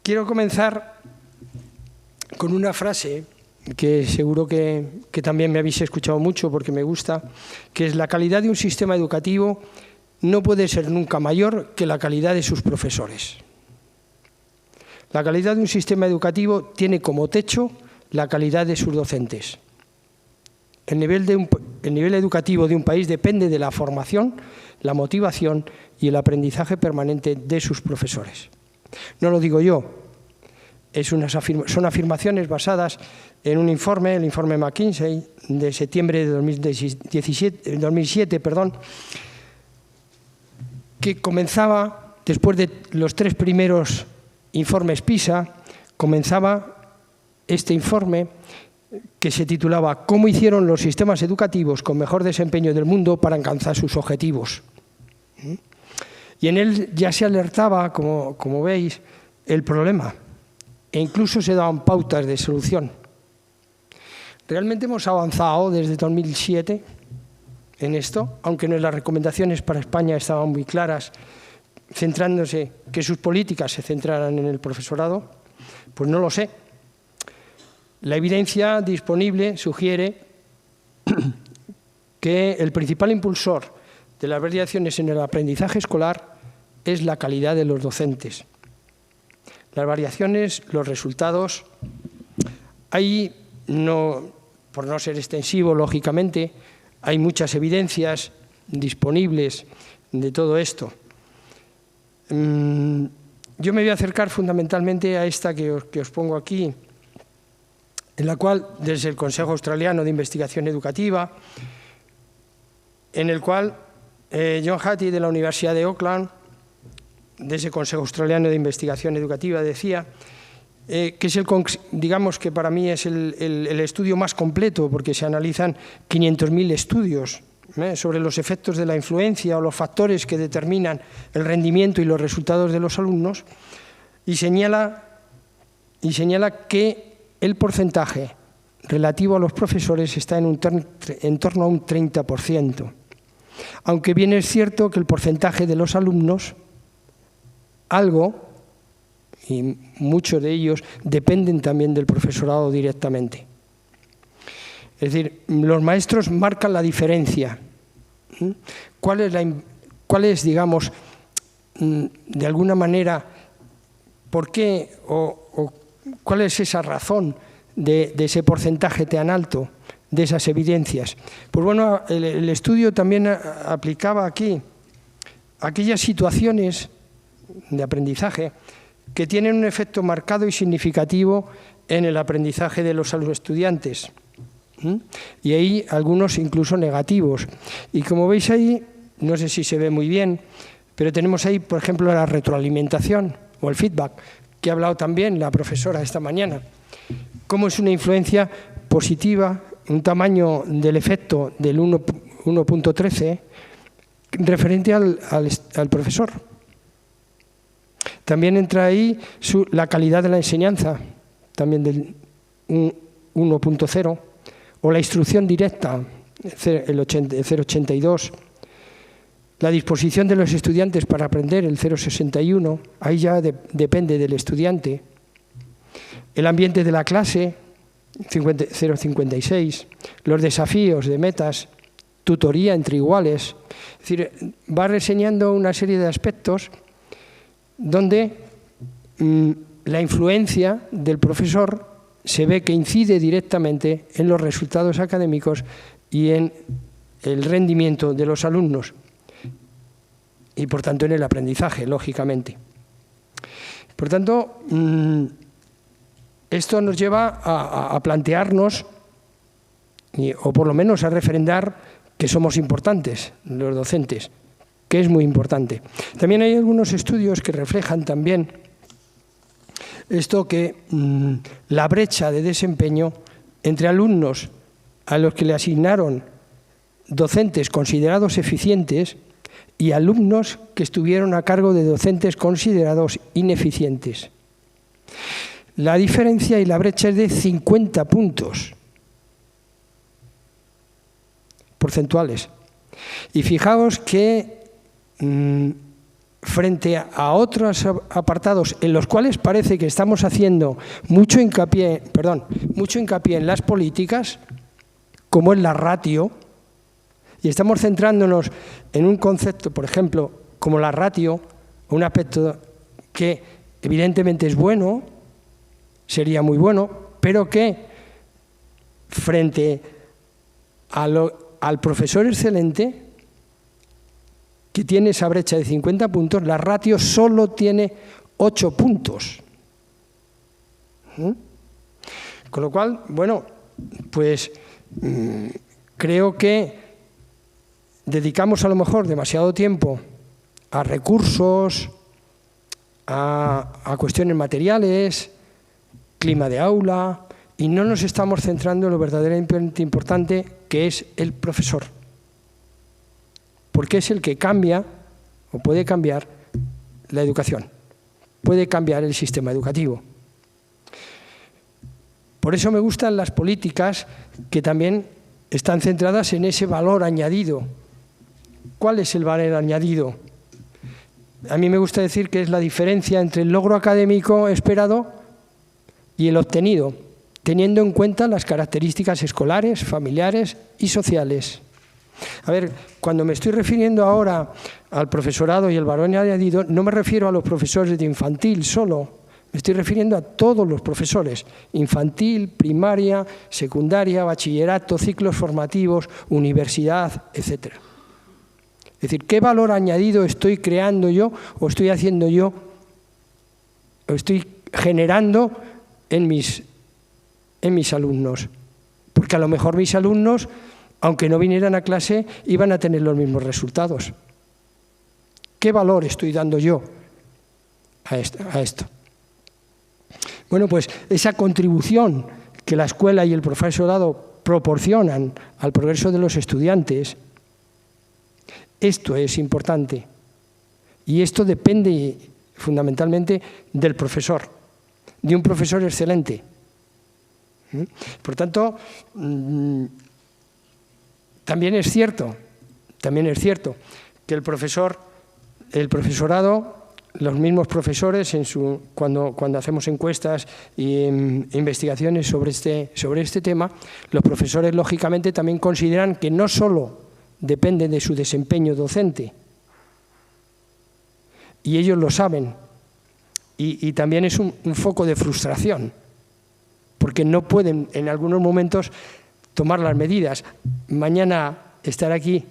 quiero comenzar con una frase que seguro que también me habéis escuchado mucho porque me gusta, que es: la calidad de un sistema educativo no puede ser nunca mayor que la calidad de sus profesores. La calidad de un sistema educativo tiene como techo la calidad de sus docentes. El nivel educativo de un país depende de la formación, la motivación y el aprendizaje permanente de sus profesores. No lo digo yo, son afirmaciones basadas en un informe, el informe McKinsey, de septiembre de 2007, que comenzaba, después de los 3 primeros informes PISA, comenzaba este informe que se titulaba «Cómo hicieron los sistemas educativos con mejor desempeño del mundo para alcanzar sus objetivos». Y en él ya se alertaba, como veis, el problema e incluso se daban pautas de solución. Realmente hemos avanzado desde 2007 en esto, aunque las recomendaciones para España estaban muy claras, centrándose que sus políticas se centraran en el profesorado, pues no lo sé. La evidencia disponible sugiere que el principal impulsor de las variaciones en el aprendizaje escolar es la calidad de los docentes. Las variaciones, los resultados, hay, por no ser extensivo, lógicamente, hay muchas evidencias disponibles de todo esto. Yo me voy a acercar fundamentalmente a esta que os pongo aquí, en la cual, desde el Consejo Australiano de Investigación Educativa, en el cual John Hattie, de la Universidad de Auckland, de ese Consejo Australiano de Investigación Educativa, decía que es digamos que para mí es el estudio más completo, porque se analizan 500.000 estudios sobre los efectos de la influencia o los factores que determinan el rendimiento y los resultados de los alumnos, y señala que el porcentaje relativo a los profesores está en torno a un 30%, aunque bien es cierto que el porcentaje de los alumnos, algo, y muchos de ellos, dependen también del profesorado directamente. Es decir, los maestros marcan la diferencia. ¿Cuál es, digamos, de alguna manera, por qué o cuál es esa razón de ese porcentaje tan alto, de esas evidencias? Pues bueno, el estudio también aplicaba aquí aquellas situaciones de aprendizaje que tienen un efecto marcado y significativo en el aprendizaje de los estudiantes. Y hay algunos incluso negativos. Y como veis ahí, no sé si se ve muy bien, pero tenemos ahí, por ejemplo, la retroalimentación o el feedback, que ha hablado también la profesora esta mañana. Cómo es una influencia positiva, un tamaño del efecto del 1.13 referente al profesor. También entra ahí la calidad de la enseñanza, también del 1.0, o la instrucción directa, el 0.82, la disposición de los estudiantes para aprender, el 0.61, ahí ya depende del estudiante, el ambiente de la clase, 0.56, los desafíos de metas, tutoría entre iguales, es decir, va reseñando una serie de aspectos donde la influencia del profesor se ve que incide directamente en los resultados académicos y en el rendimiento de los alumnos y, por tanto, en el aprendizaje, lógicamente. Por tanto, esto nos lleva a plantearnos, o por lo menos a refrendar, que somos importantes, los docentes, que es muy importante. También hay algunos estudios que reflejan también esto, que la brecha de desempeño entre alumnos a los que le asignaron docentes considerados eficientes y alumnos que estuvieron a cargo de docentes considerados ineficientes. La diferencia y la brecha es de 50 puntos porcentuales. Y fijaos que frente a otros apartados en los cuales parece que estamos haciendo mucho hincapié en las políticas, como es la ratio, y estamos centrándonos en un concepto, por ejemplo, como la ratio, un aspecto que evidentemente es bueno, sería muy bueno, pero que frente al profesor excelente, que tiene esa brecha de 50 puntos, la ratio solo tiene 8 puntos. Con lo cual, bueno, pues creo que dedicamos a lo mejor demasiado tiempo a recursos, a cuestiones materiales, clima de aula, y no nos estamos centrando en lo verdaderamente importante, que es el profesor. Porque es el que cambia, o puede cambiar, la educación. Puede cambiar el sistema educativo. Por eso me gustan las políticas que también están centradas en ese valor añadido. ¿Cuál es el valor añadido? A mí me gusta decir que es la diferencia entre el logro académico esperado y el obtenido, teniendo en cuenta las características escolares, familiares y sociales. A ver, cuando me estoy refiriendo ahora al profesorado y el valor añadido, no me refiero a los profesores de infantil solo, me estoy refiriendo a todos los profesores, infantil, primaria, secundaria, bachillerato, ciclos formativos, universidad, etc. Es decir, ¿qué valor añadido estoy creando yo o estoy haciendo yo, o estoy generando en mis alumnos? Porque a lo mejor mis alumnos, aunque no vinieran a clase, iban a tener los mismos resultados. ¿Qué valor estoy dando yo a esto? Bueno, pues esa contribución que la escuela y el profesorado proporcionan al progreso de los estudiantes, esto es importante. Y esto depende fundamentalmente del profesor, de un profesor excelente. Por tanto, también es cierto que el profesorado, los mismos profesores, cuando hacemos encuestas e investigaciones sobre este tema, los profesores lógicamente también consideran que no solo depende de su desempeño docente, y ellos lo saben, y también es un foco de frustración, porque no pueden en algunos momentos tomar las medidas. Mañana estará aquí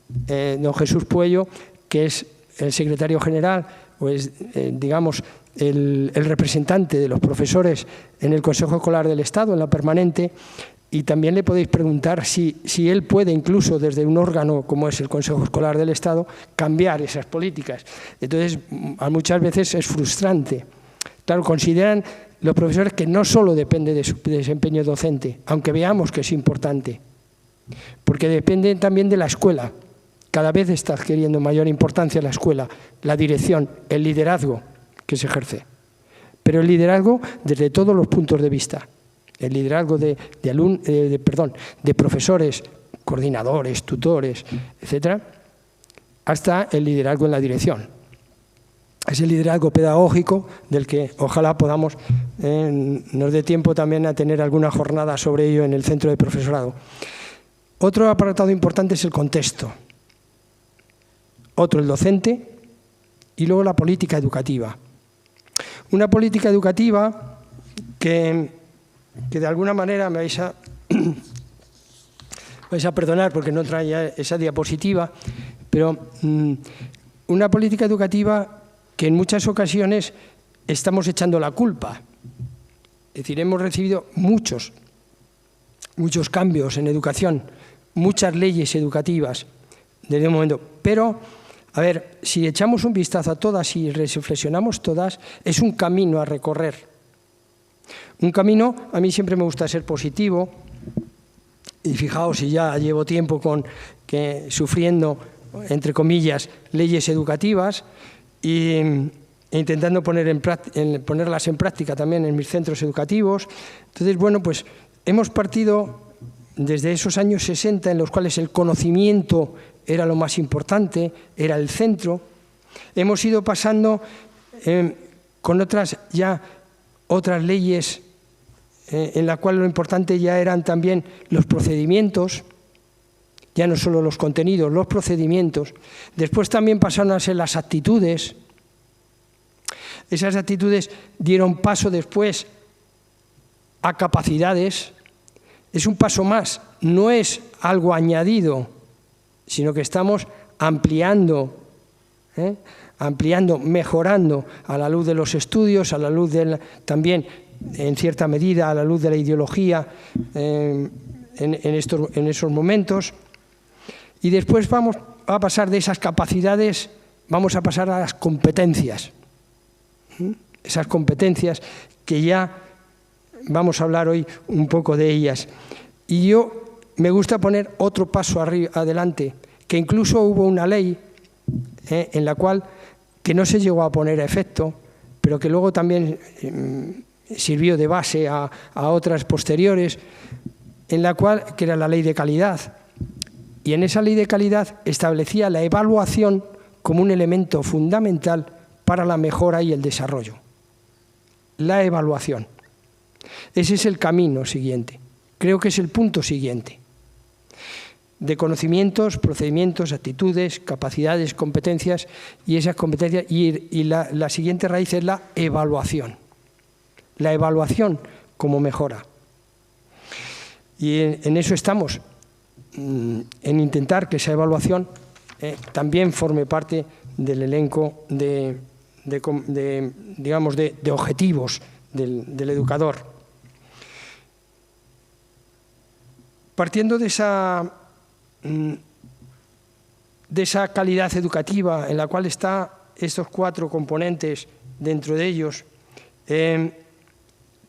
don Jesús Puello, que es el secretario general, o es, digamos, el representante de los profesores en el Consejo Escolar del Estado, en la permanente, y también le podéis preguntar si él puede, incluso desde un órgano como es el Consejo Escolar del Estado, cambiar esas políticas. Entonces, muchas veces es frustrante. Claro, consideran los profesores que no solo depende de su desempeño docente, aunque veamos que es importante, porque depende también de la escuela. Cada vez está adquiriendo mayor importancia la escuela, la dirección, el liderazgo que se ejerce. Pero el liderazgo desde todos los puntos de vista. El liderazgo de profesores, coordinadores, tutores, etcétera, hasta el liderazgo en la dirección. Es el liderazgo pedagógico del que ojalá podamos, nos dé tiempo también a tener alguna jornada sobre ello en el centro de profesorado. Otro apartado importante es el contexto. Otro, el docente, y luego la política educativa. Una política educativa que de alguna manera me vais a perdonar porque no traía esa diapositiva, pero una política educativa que en muchas ocasiones estamos echando la culpa. Es decir, hemos recibido muchos cambios en educación, muchas leyes educativas desde un momento, pero a ver, si echamos un vistazo a todas y reflexionamos todas, es un camino a recorrer. Un camino, a mí siempre me gusta ser positivo, y fijaos, si ya llevo tiempo sufriendo, entre comillas, leyes educativas, e intentando ponerlas en práctica también en mis centros educativos. Entonces, bueno, pues hemos partido desde esos años 60 en los cuales el conocimiento era lo más importante, era el centro, Hemos ido pasando con otras leyes en la cual lo importante ya eran también los procedimientos, ya no solo los contenidos, los procedimientos. Después también pasaron a ser las actitudes. Esas actitudes dieron paso después a capacidades. Es un paso más, no es algo añadido, sino que estamos ampliando, mejorando a la luz de los estudios, a la luz también, en cierta medida, a la luz de la ideología en esos momentos. Y después vamos a pasar de esas capacidades, vamos a pasar a las competencias. Esas competencias que ya vamos a hablar hoy un poco de ellas. Y yo me gusta poner otro paso adelante, que incluso hubo una ley en la cual, que no se llegó a poner a efecto, pero que luego también sirvió de base a otras posteriores, en la cual, que era la ley de calidad. Y en esa ley de calidad establecía la evaluación como un elemento fundamental para la mejora y el desarrollo. La evaluación. Ese es el camino siguiente. Creo que es el punto siguiente. De conocimientos, procedimientos, actitudes, capacidades, competencias, y esas competencias, y la siguiente raíz es la evaluación. La evaluación como mejora. Y en eso estamos, en intentar que esa evaluación también forme parte del elenco de objetivos del educador. Partiendo de esa calidad educativa en la cual están estos 4 componentes dentro de ellos,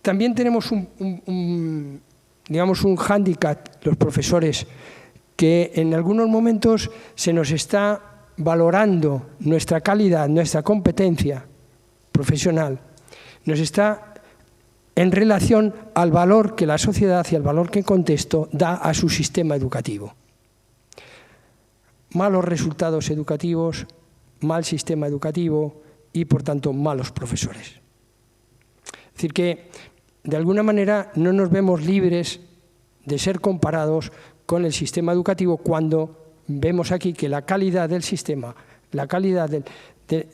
también tenemos un hándicap, los profesores, que en algunos momentos se nos está valorando nuestra calidad, nuestra competencia profesional, nos está en relación al valor que la sociedad y al valor que el contexto da a su sistema educativo. Malos resultados educativos, mal sistema educativo y, por tanto, malos profesores. Es decir, que de alguna manera no nos vemos libres de ser comparados con el sistema educativo cuando vemos aquí que la calidad del sistema, la calidad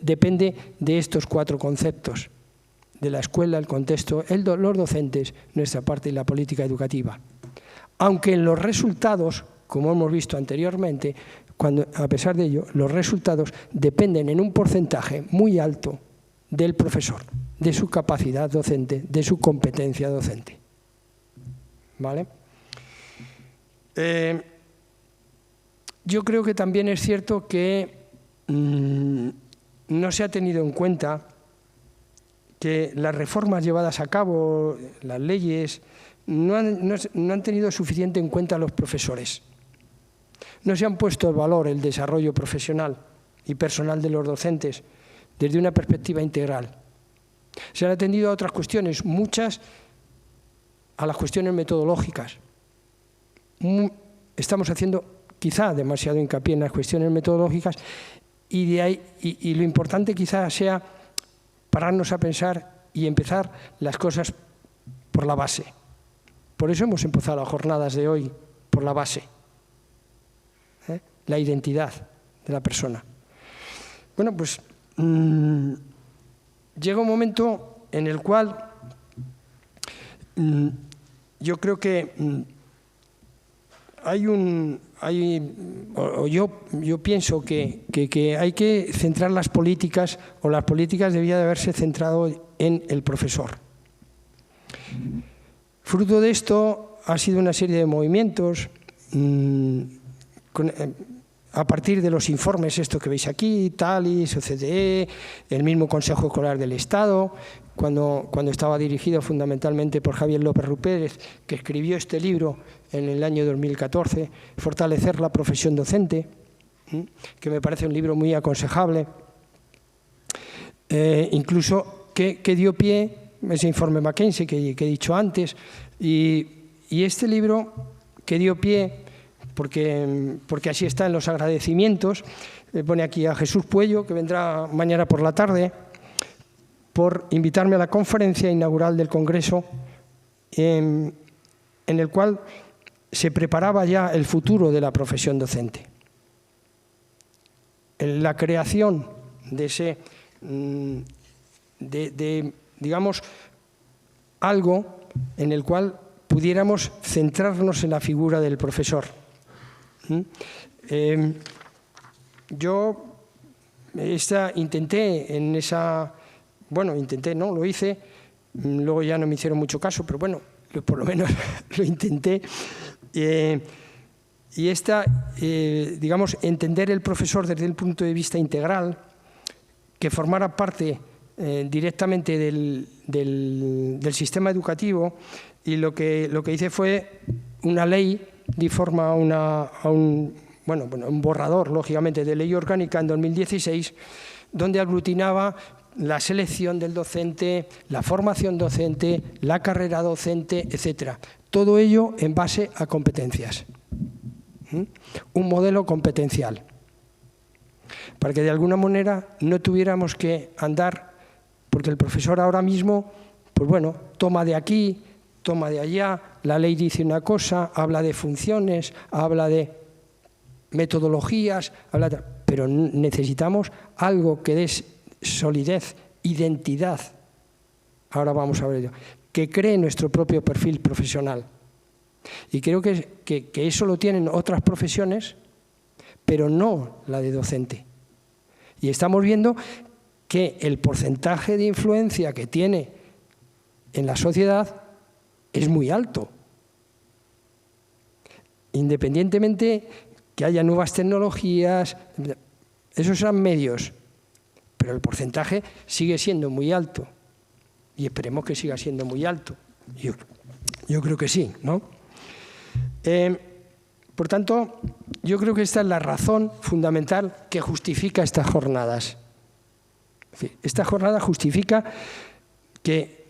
depende de estos 4 conceptos, de la escuela, el contexto, los docentes, nuestra parte y la política educativa. Aunque en los resultados, como hemos visto anteriormente, a pesar de ello, los resultados dependen en un porcentaje muy alto del profesor, de su capacidad docente, de su competencia docente. ¿Vale? Yo creo que también es cierto que no se ha tenido en cuenta que las reformas llevadas a cabo, las leyes, no han tenido suficiente en cuenta a los profesores. No se han puesto el valor, el desarrollo profesional y personal de los docentes desde una perspectiva integral. Se han atendido a otras cuestiones, muchas a las cuestiones metodológicas. Estamos haciendo quizá demasiado hincapié en las cuestiones metodológicas y lo importante quizá sea pararnos a pensar y empezar las cosas por la base. Por eso hemos empezado las jornadas de hoy por la base, la identidad de la persona. Bueno, pues llega un momento en el cual yo creo que yo pienso que hay que centrar las políticas, o las políticas debían de haberse centrado en el profesor. Fruto de esto ha sido una serie de movimientos a partir de los informes, esto que veis aquí, TALIS, OCDE, el mismo Consejo Escolar del Estado, cuando estaba dirigido fundamentalmente por Javier López Rupérez, que escribió este libro en el año 2014, Fortalecer la profesión docente, que me parece un libro muy aconsejable, incluso que dio pie a ese informe McKinsey que he dicho antes, y este libro que dio pie, porque así está en los agradecimientos, pone aquí a Jesús Puello, que vendrá mañana por la tarde, por invitarme a la conferencia inaugural del Congreso, en el cual se preparaba ya el futuro de la profesión docente. La creación de ese, digamos, algo en el cual pudiéramos centrarnos en la figura del profesor. Yo intenté en esa... Bueno, intenté, no, lo hice, luego ya no me hicieron mucho caso, pero bueno, por lo menos lo intenté. Digamos, entender el profesor desde el punto de vista integral, que formara parte directamente del sistema educativo, y lo que hice fue una ley, di forma a un borrador, lógicamente, de ley orgánica en 2016, donde aglutinaba la selección del docente, la formación docente, la carrera docente, etcétera. Todo ello en base a competencias. Un modelo competencial. Para que de alguna manera no tuviéramos que andar, porque el profesor ahora mismo, pues bueno, toma de aquí, toma de allá, la ley dice una cosa, habla de funciones, habla de metodologías, pero necesitamos algo que dé solidez, identidad, ahora vamos a ver ello, que cree nuestro propio perfil profesional. Y creo que eso lo tienen otras profesiones, pero no la de docente. Y estamos viendo que el porcentaje de influencia que tiene en la sociedad es muy alto. Independientemente que haya nuevas tecnologías, esos serán medios, pero el porcentaje sigue siendo muy alto y esperemos que siga siendo muy alto. Yo creo que sí, ¿no? Por tanto, yo creo que esta es la razón fundamental que justifica estas jornadas. Esta jornada justifica que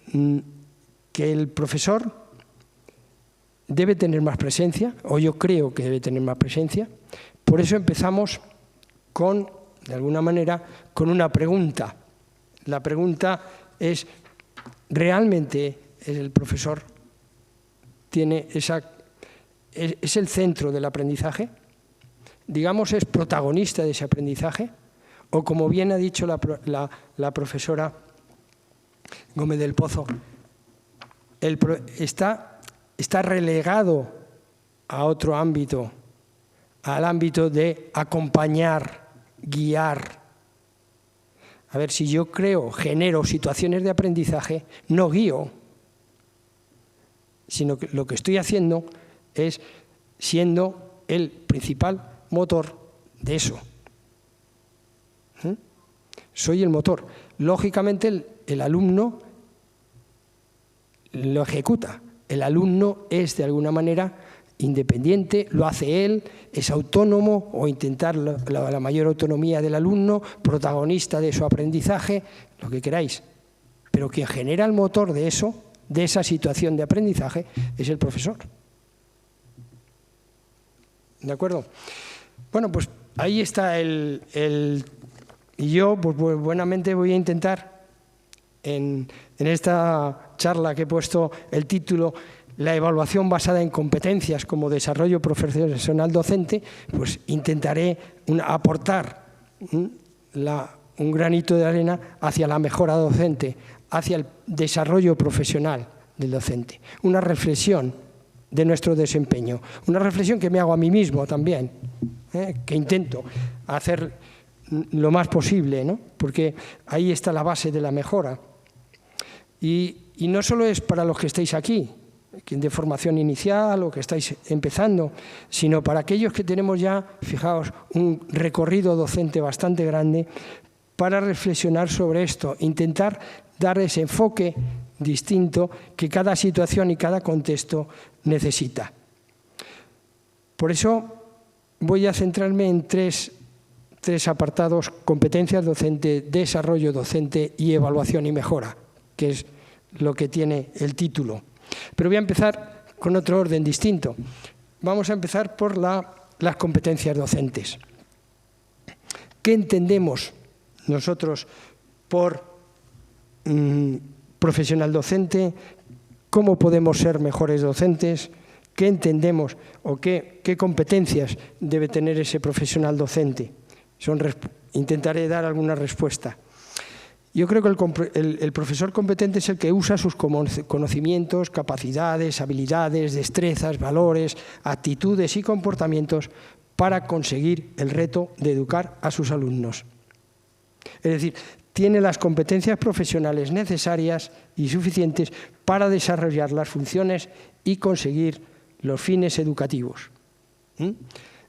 el profesor debe tener más presencia, o yo creo que debe tener más presencia. Por eso empezamos de alguna manera, con una pregunta. La pregunta es, ¿realmente el profesor es el centro del aprendizaje? Digamos, ¿es protagonista de ese aprendizaje? O como bien ha dicho la profesora Gómez del Pozo, está relegado a otro ámbito, al ámbito de acompañar, guiar. A ver, si yo genero situaciones de aprendizaje, no guío, sino que lo que estoy haciendo es siendo el principal motor de eso. Soy el motor. Lógicamente el alumno lo ejecuta. El alumno es de alguna manera independiente, lo hace él, es autónomo, o intentar la mayor autonomía del alumno, protagonista de su aprendizaje, lo que queráis. Pero quien genera el motor de eso, de esa situación de aprendizaje, es el profesor. ¿De acuerdo? Bueno, pues ahí está y yo, pues buenamente voy a intentar, en esta charla que he puesto el título, la evaluación basada en competencias como desarrollo profesional docente, pues intentaré aportar un granito de arena hacia la mejora docente, hacia el desarrollo profesional del docente. Una reflexión de nuestro desempeño, una reflexión que me hago a mí mismo también, que intento hacer lo más posible, ¿no? Porque ahí está la base de la mejora. Y no solo es para los que estáis aquí, de formación inicial o que estáis empezando, sino para aquellos que tenemos ya, fijaos, un recorrido docente bastante grande, para reflexionar sobre esto, intentar dar ese enfoque distinto que cada situación y cada contexto necesita. Por eso voy a centrarme en tres apartados: competencias docente, desarrollo docente y evaluación y mejora, que es lo que tiene el título. Pero voy a empezar con otro orden distinto. Vamos a empezar por las competencias docentes. ¿Qué entendemos nosotros por profesional docente? ¿Cómo podemos ser mejores docentes? ¿Qué entendemos o qué competencias debe tener ese profesional docente? Intentaré dar alguna respuesta. Yo creo que el profesor competente es el que usa sus conocimientos, capacidades, habilidades, destrezas, valores, actitudes y comportamientos para conseguir el reto de educar a sus alumnos. Es decir, tiene las competencias profesionales necesarias y suficientes para desarrollar las funciones y conseguir los fines educativos.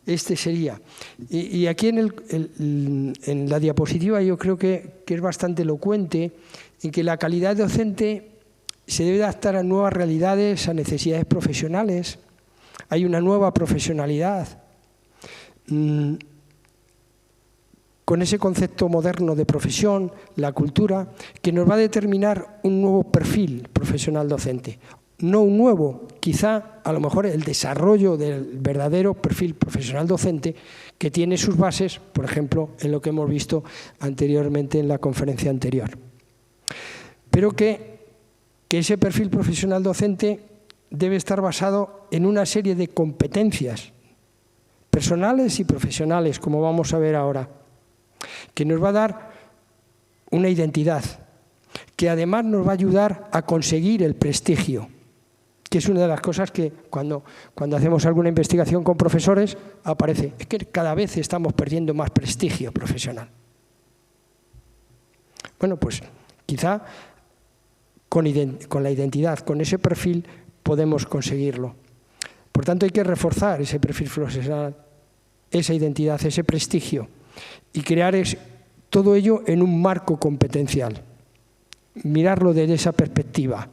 Este sería. Y aquí en la diapositiva yo creo que es bastante elocuente en que la calidad docente se debe adaptar a nuevas realidades, a necesidades profesionales. Hay una nueva profesionalidad. Con ese concepto moderno de profesión, la cultura, que nos va a determinar un nuevo perfil profesional docente. No un nuevo, quizá a lo mejor el desarrollo del verdadero perfil profesional docente que tiene sus bases, por ejemplo, en lo que hemos visto anteriormente en la conferencia anterior. Pero que ese perfil profesional docente debe estar basado en una serie de competencias personales y profesionales, como vamos a ver ahora, que nos va a dar una identidad, que además nos va a ayudar a conseguir el prestigio, que es una de las cosas que cuando hacemos alguna investigación con profesores aparece, es que cada vez estamos perdiendo más prestigio profesional. Bueno, pues quizá con la identidad, con ese perfil podemos conseguirlo. Por tanto, hay que reforzar ese perfil profesional, esa identidad, ese prestigio y crear todo ello en un marco competencial. Mirarlo desde esa perspectiva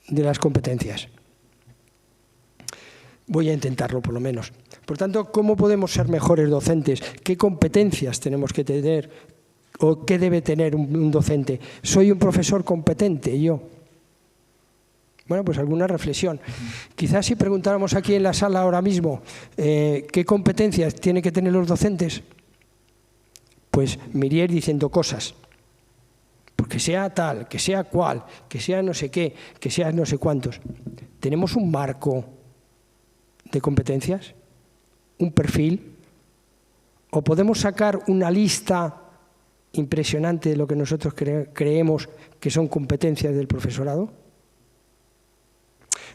de las competencias. Voy a intentarlo, por lo menos. Por tanto, ¿cómo podemos ser mejores docentes? ¿Qué competencias tenemos que tener o qué debe tener un docente? ¿Soy un profesor competente yo? Bueno, pues alguna reflexión. Quizás si preguntáramos aquí en la sala ahora mismo qué competencias tienen que tener los docentes, pues me iríais diciendo cosas. Porque sea tal, que sea cual, que sea no sé qué, que sea no sé cuántos. ¿Tenemos un marco de competencias? ¿Un perfil? ¿O podemos sacar una lista impresionante de lo que nosotros creemos que son competencias del profesorado?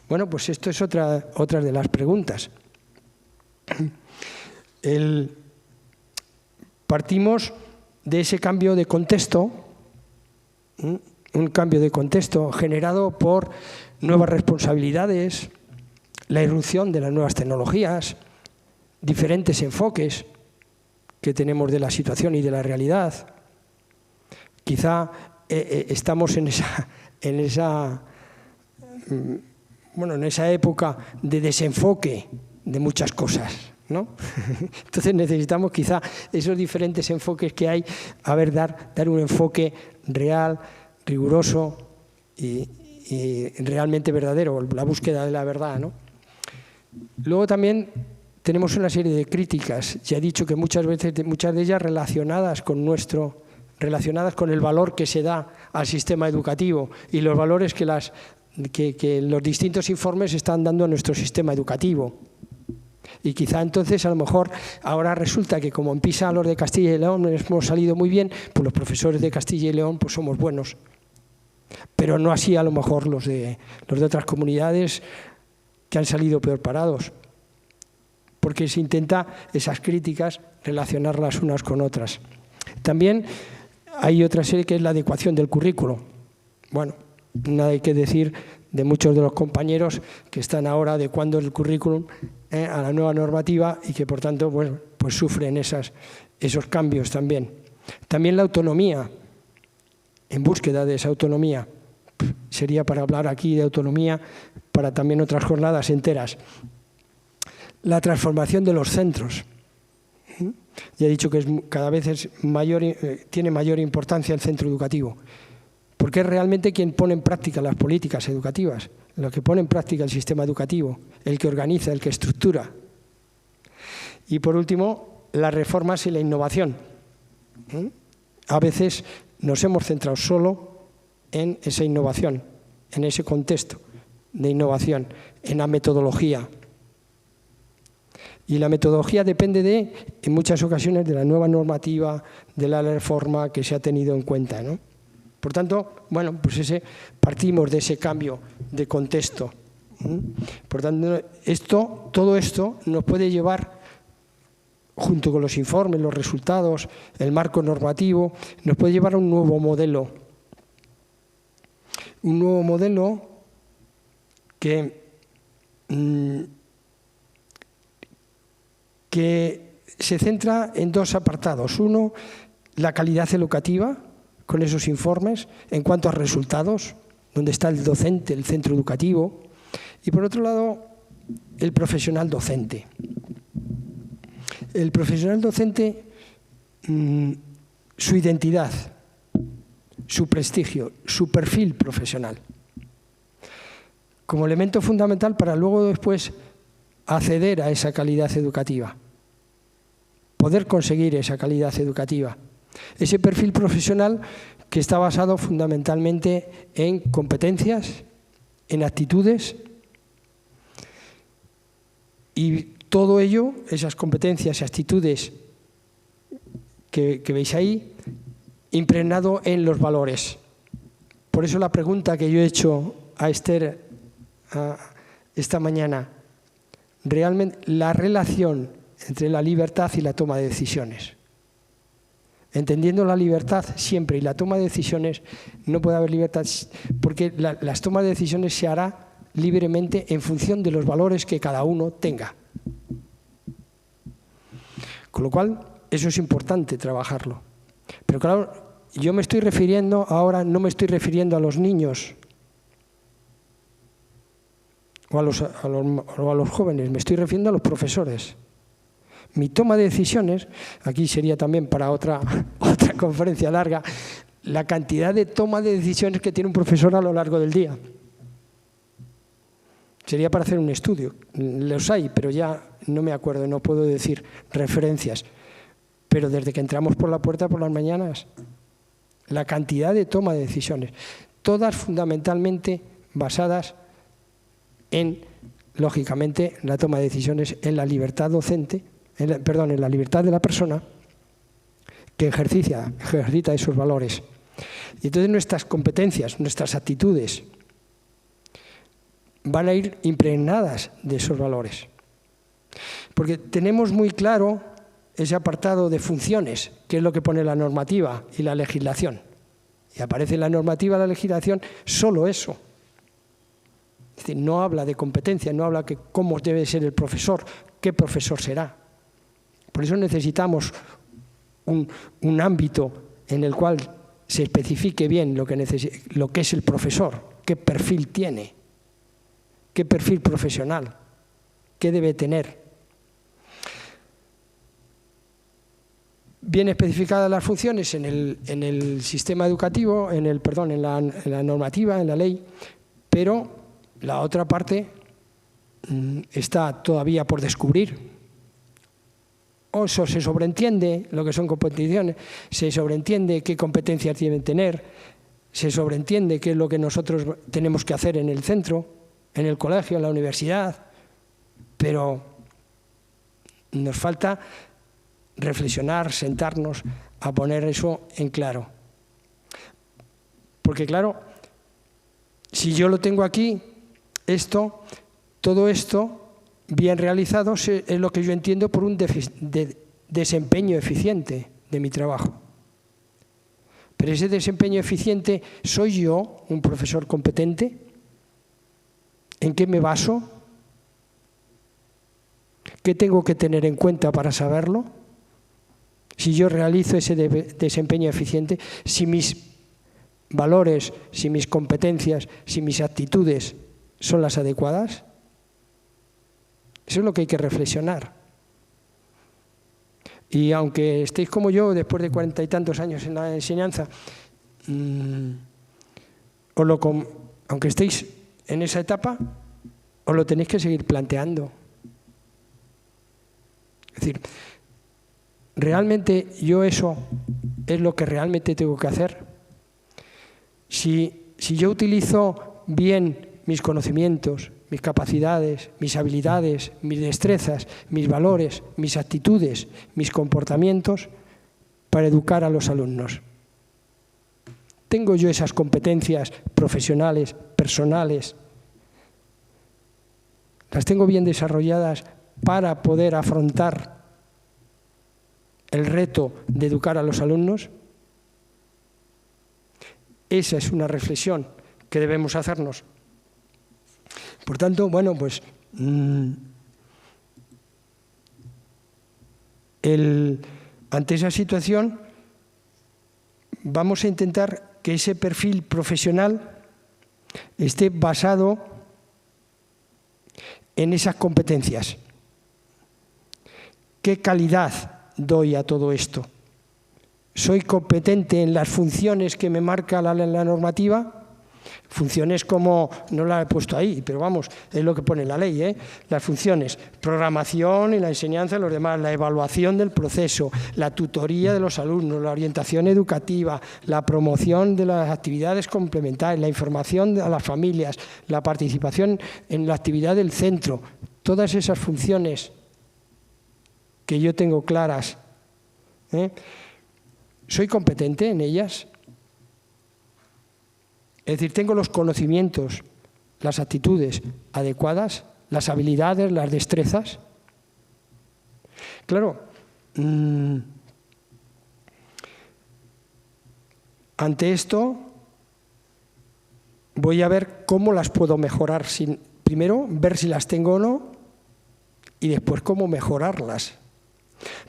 Bueno, pues esto es otra de las preguntas. Partimos de ese cambio de contexto, un cambio de contexto generado por nuevas responsabilidades, la irrupción de las nuevas tecnologías, diferentes enfoques que tenemos de la situación y de la realidad. Quizá estamos en esa época de desenfoque de muchas cosas, ¿no? Entonces necesitamos quizá esos diferentes enfoques que hay, dar un enfoque real, riguroso y realmente verdadero, la búsqueda de la verdad, ¿no? Luego también tenemos una serie de críticas, ya he dicho que muchas de ellas relacionadas con el valor que se da al sistema educativo y los valores que los distintos informes están dando a nuestro sistema educativo. Y quizá entonces a lo mejor ahora resulta que como en PISA los de Castilla y León hemos salido muy bien, pues los profesores de Castilla y León pues somos buenos. Pero no así a lo mejor los de otras comunidades que han salido peor parados. Porque se intenta esas críticas relacionarlas unas con otras. También hay otra serie que es la adecuación del currículo. Bueno, nada hay que decir de muchos de los compañeros que están ahora adecuando el currículum a la nueva normativa y que por tanto pues sufren esos cambios también. También la autonomía, en búsqueda de esa autonomía. Sería para hablar aquí de autonomía para también otras jornadas enteras. La transformación de los centros. Ya he dicho que cada vez tiene mayor importancia el centro educativo, porque es realmente quien pone en práctica las políticas educativas, lo que pone en práctica el sistema educativo, el que organiza, el que estructura. Y por último, las reformas y la innovación. A veces nos hemos centrado solo en esa innovación, en ese contexto de innovación, en la metodología. Y la metodología depende en muchas ocasiones, de la nueva normativa, de la reforma que se ha tenido en cuenta, ¿no? Por tanto, bueno, pues partimos de ese cambio de contexto. Por tanto, todo esto nos puede llevar, junto con los informes, los resultados, el marco normativo, nos puede llevar a un nuevo modelo. Un nuevo modelo que se centra en dos apartados. Uno, la calidad educativa, con esos informes, en cuanto a resultados, donde está el docente, el centro educativo. Y por otro lado, el profesional docente. El profesional docente, su identidad, su prestigio, su perfil profesional, como elemento fundamental para luego después acceder a esa calidad educativa, poder conseguir esa calidad educativa. Ese perfil profesional que está basado fundamentalmente en competencias, en actitudes, y todo ello, esas competencias y actitudes que veis ahí, impregnado en los valores. Por eso la pregunta que yo he hecho a Esther esta mañana, realmente la relación entre la libertad y la toma de decisiones. Entendiendo la libertad siempre y la toma de decisiones, no puede haber libertad, porque las tomas de decisiones se hará libremente en función de los valores que cada uno tenga. Con lo cual, eso es importante trabajarlo. Pero claro, yo me estoy refiriendo ahora, no me estoy refiriendo a los niños o a los jóvenes, me estoy refiriendo a los profesores. Mi toma de decisiones, aquí sería también para otra conferencia larga, la cantidad de toma de decisiones que tiene un profesor a lo largo del día. Sería para hacer un estudio. Los hay, pero ya no me acuerdo, no puedo decir referencias. Pero desde que entramos por la puerta por las mañanas, la cantidad de toma de decisiones, todas fundamentalmente basadas en, lógicamente, la toma de decisiones en la libertad docente, en la libertad de la persona que ejercita esos valores. Y entonces nuestras competencias, nuestras actitudes van a ir impregnadas de esos valores. Porque tenemos muy claro ese apartado de funciones, que es lo que pone la normativa y la legislación. Y aparece en la normativa y la legislación solo eso. Es decir, no habla de competencia, no habla de cómo debe ser el profesor, qué profesor será. Por eso necesitamos un ámbito en el cual se especifique bien lo que es el profesor, qué perfil tiene, qué perfil profesional, qué debe tener. Bien especificadas las funciones en el sistema educativo, en la normativa, en la ley, pero la otra parte está todavía por descubrir. O eso se sobreentiende lo que son competiciones, se sobreentiende qué competencias deben tener, se sobreentiende qué es lo que nosotros tenemos que hacer en el centro, en el colegio, en la universidad, pero nos falta reflexionar, sentarnos a poner eso en claro. Porque claro, si yo lo tengo aquí, todo esto bien realizado es lo que yo entiendo por un desempeño eficiente de mi trabajo. Pero ese desempeño eficiente, ¿soy yo un profesor competente? ¿En qué me baso? ¿Qué tengo que tener en cuenta para saberlo? Si yo realizo ese desempeño eficiente, si mis valores, si mis competencias, si mis actitudes son las adecuadas. Eso es lo que hay que reflexionar. Y aunque estéis como yo, después de 40 y tantos años en la enseñanza, aunque estéis en esa etapa, os lo tenéis que seguir planteando. Es decir, realmente yo eso es lo que realmente tengo que hacer. Si yo utilizo bien mis conocimientos, mis capacidades, mis habilidades, mis destrezas, mis valores, mis actitudes, mis comportamientos para educar a los alumnos. ¿Tengo yo esas competencias profesionales, personales? ¿Las tengo bien desarrolladas para poder afrontar el reto de educar a los alumnos? Esa es una reflexión que debemos hacernos. Por tanto, bueno, pues ante esa situación vamos a intentar que ese perfil profesional esté basado en esas competencias. ¿Qué calidad doy a todo esto? ¿Soy competente en las funciones que me marca la normativa? Funciones como, no la he puesto ahí, pero vamos, es lo que pone la ley, ¿eh? Las funciones, programación y la enseñanza de los demás, la evaluación del proceso, la tutoría de los alumnos, la orientación educativa, la promoción de las actividades complementarias, la información a las familias, la participación en la actividad del centro, todas esas funciones que yo tengo claras, ¿eh? ¿Soy competente en ellas? Es decir, ¿tengo los conocimientos, las actitudes adecuadas, las habilidades, las destrezas? Claro, ante esto voy a ver cómo las puedo mejorar. Primero, ver si las tengo o no y después cómo mejorarlas.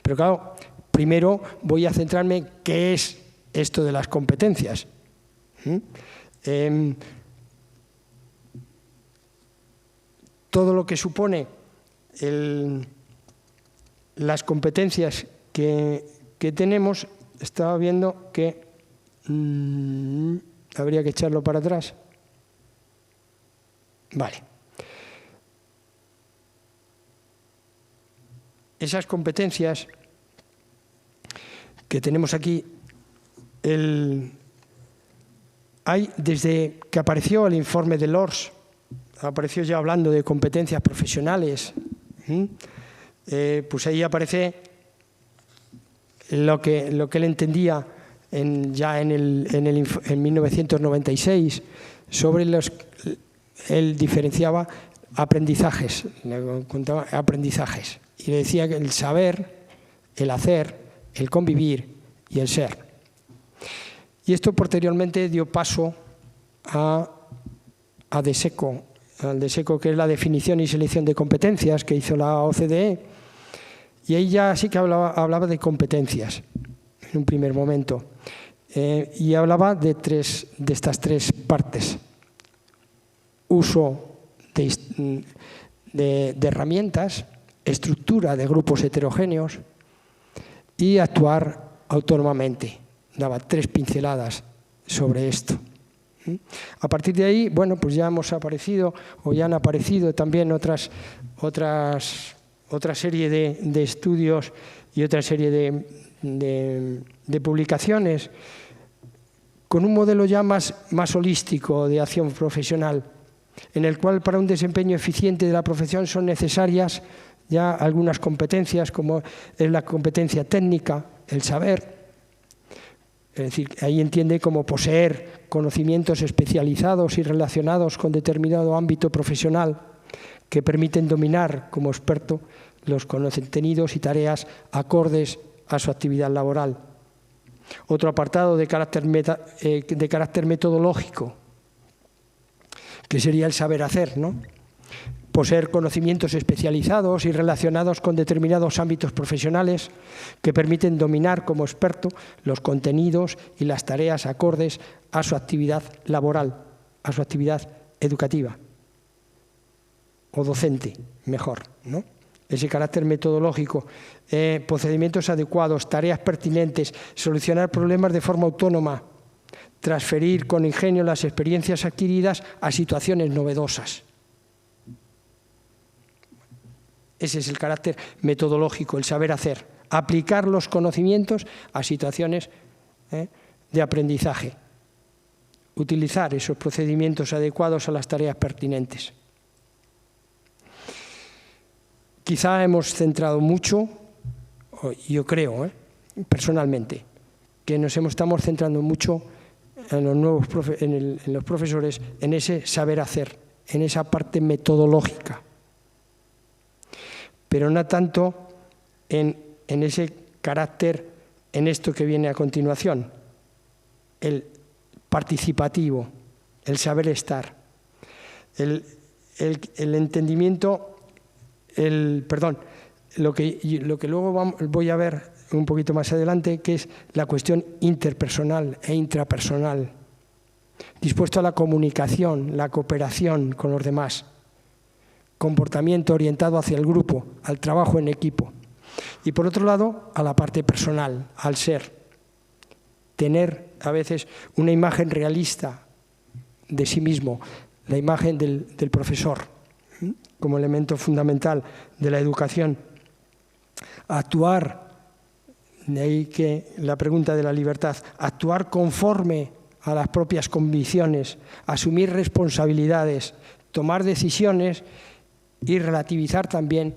Pero claro, primero voy a centrarme en qué es esto de las competencias. Todo lo que supone las competencias que tenemos, estaba viendo que habría que echarlo para atrás. Vale. Esas competencias que tenemos aquí, hay, desde que apareció el informe de Lors, apareció ya hablando de competencias profesionales, pues ahí aparece lo que él entendía en 1996, sobre él diferenciaba aprendizajes, le contaba aprendizajes, y le decía que el saber, el hacer, el convivir y el ser. Y esto posteriormente dio paso a DESECO, al DESECO, que es la definición y selección de competencias que hizo la OCDE, y ahí ya sí que hablaba de competencias en un primer momento, y hablaba de estas tres partes: uso de herramientas, estructura de grupos heterogéneos y actuar autónomamente. Daba 3 pinceladas sobre esto. A partir de ahí, bueno, pues ya hemos aparecido, o ya han aparecido también otra serie de estudios y otra serie de publicaciones con un modelo ya más holístico de acción profesional, en el cual para un desempeño eficiente de la profesión son necesarias ya algunas competencias, como es la competencia técnica, el saber. Es decir, ahí entiende como poseer conocimientos especializados y relacionados con determinado ámbito profesional que permiten dominar como experto los contenidos y tareas acordes a su actividad laboral. Otro apartado de carácter metodológico, que sería el saber hacer, ¿no? Poseer conocimientos especializados y relacionados con determinados ámbitos profesionales que permiten dominar como experto los contenidos y las tareas acordes a su actividad laboral, a su actividad educativa o docente, mejor, ¿no? Ese carácter metodológico, procedimientos adecuados, tareas pertinentes, solucionar problemas de forma autónoma, transferir con ingenio las experiencias adquiridas a situaciones novedosas. Ese es el carácter metodológico, el saber hacer, aplicar los conocimientos a situaciones de aprendizaje. Utilizar esos procedimientos adecuados a las tareas pertinentes. Quizá hemos centrado mucho, yo creo, personalmente, que estamos centrando mucho en los profesores, en ese saber hacer, en esa parte metodológica, pero no tanto en ese carácter, en esto que viene a continuación, el participativo, el saber estar, el entendimiento, lo que luego voy a ver un poquito más adelante, que es la cuestión interpersonal e intrapersonal, dispuesto a la comunicación, la cooperación con los demás, comportamiento orientado hacia el grupo, al trabajo en equipo. Y por otro lado, a la parte personal, al ser. Tener a veces una imagen realista de sí mismo, la imagen del profesor, como elemento fundamental de la educación. Actuar, de ahí que la pregunta de la libertad, actuar conforme a las propias convicciones, asumir responsabilidades, tomar decisiones y relativizar también,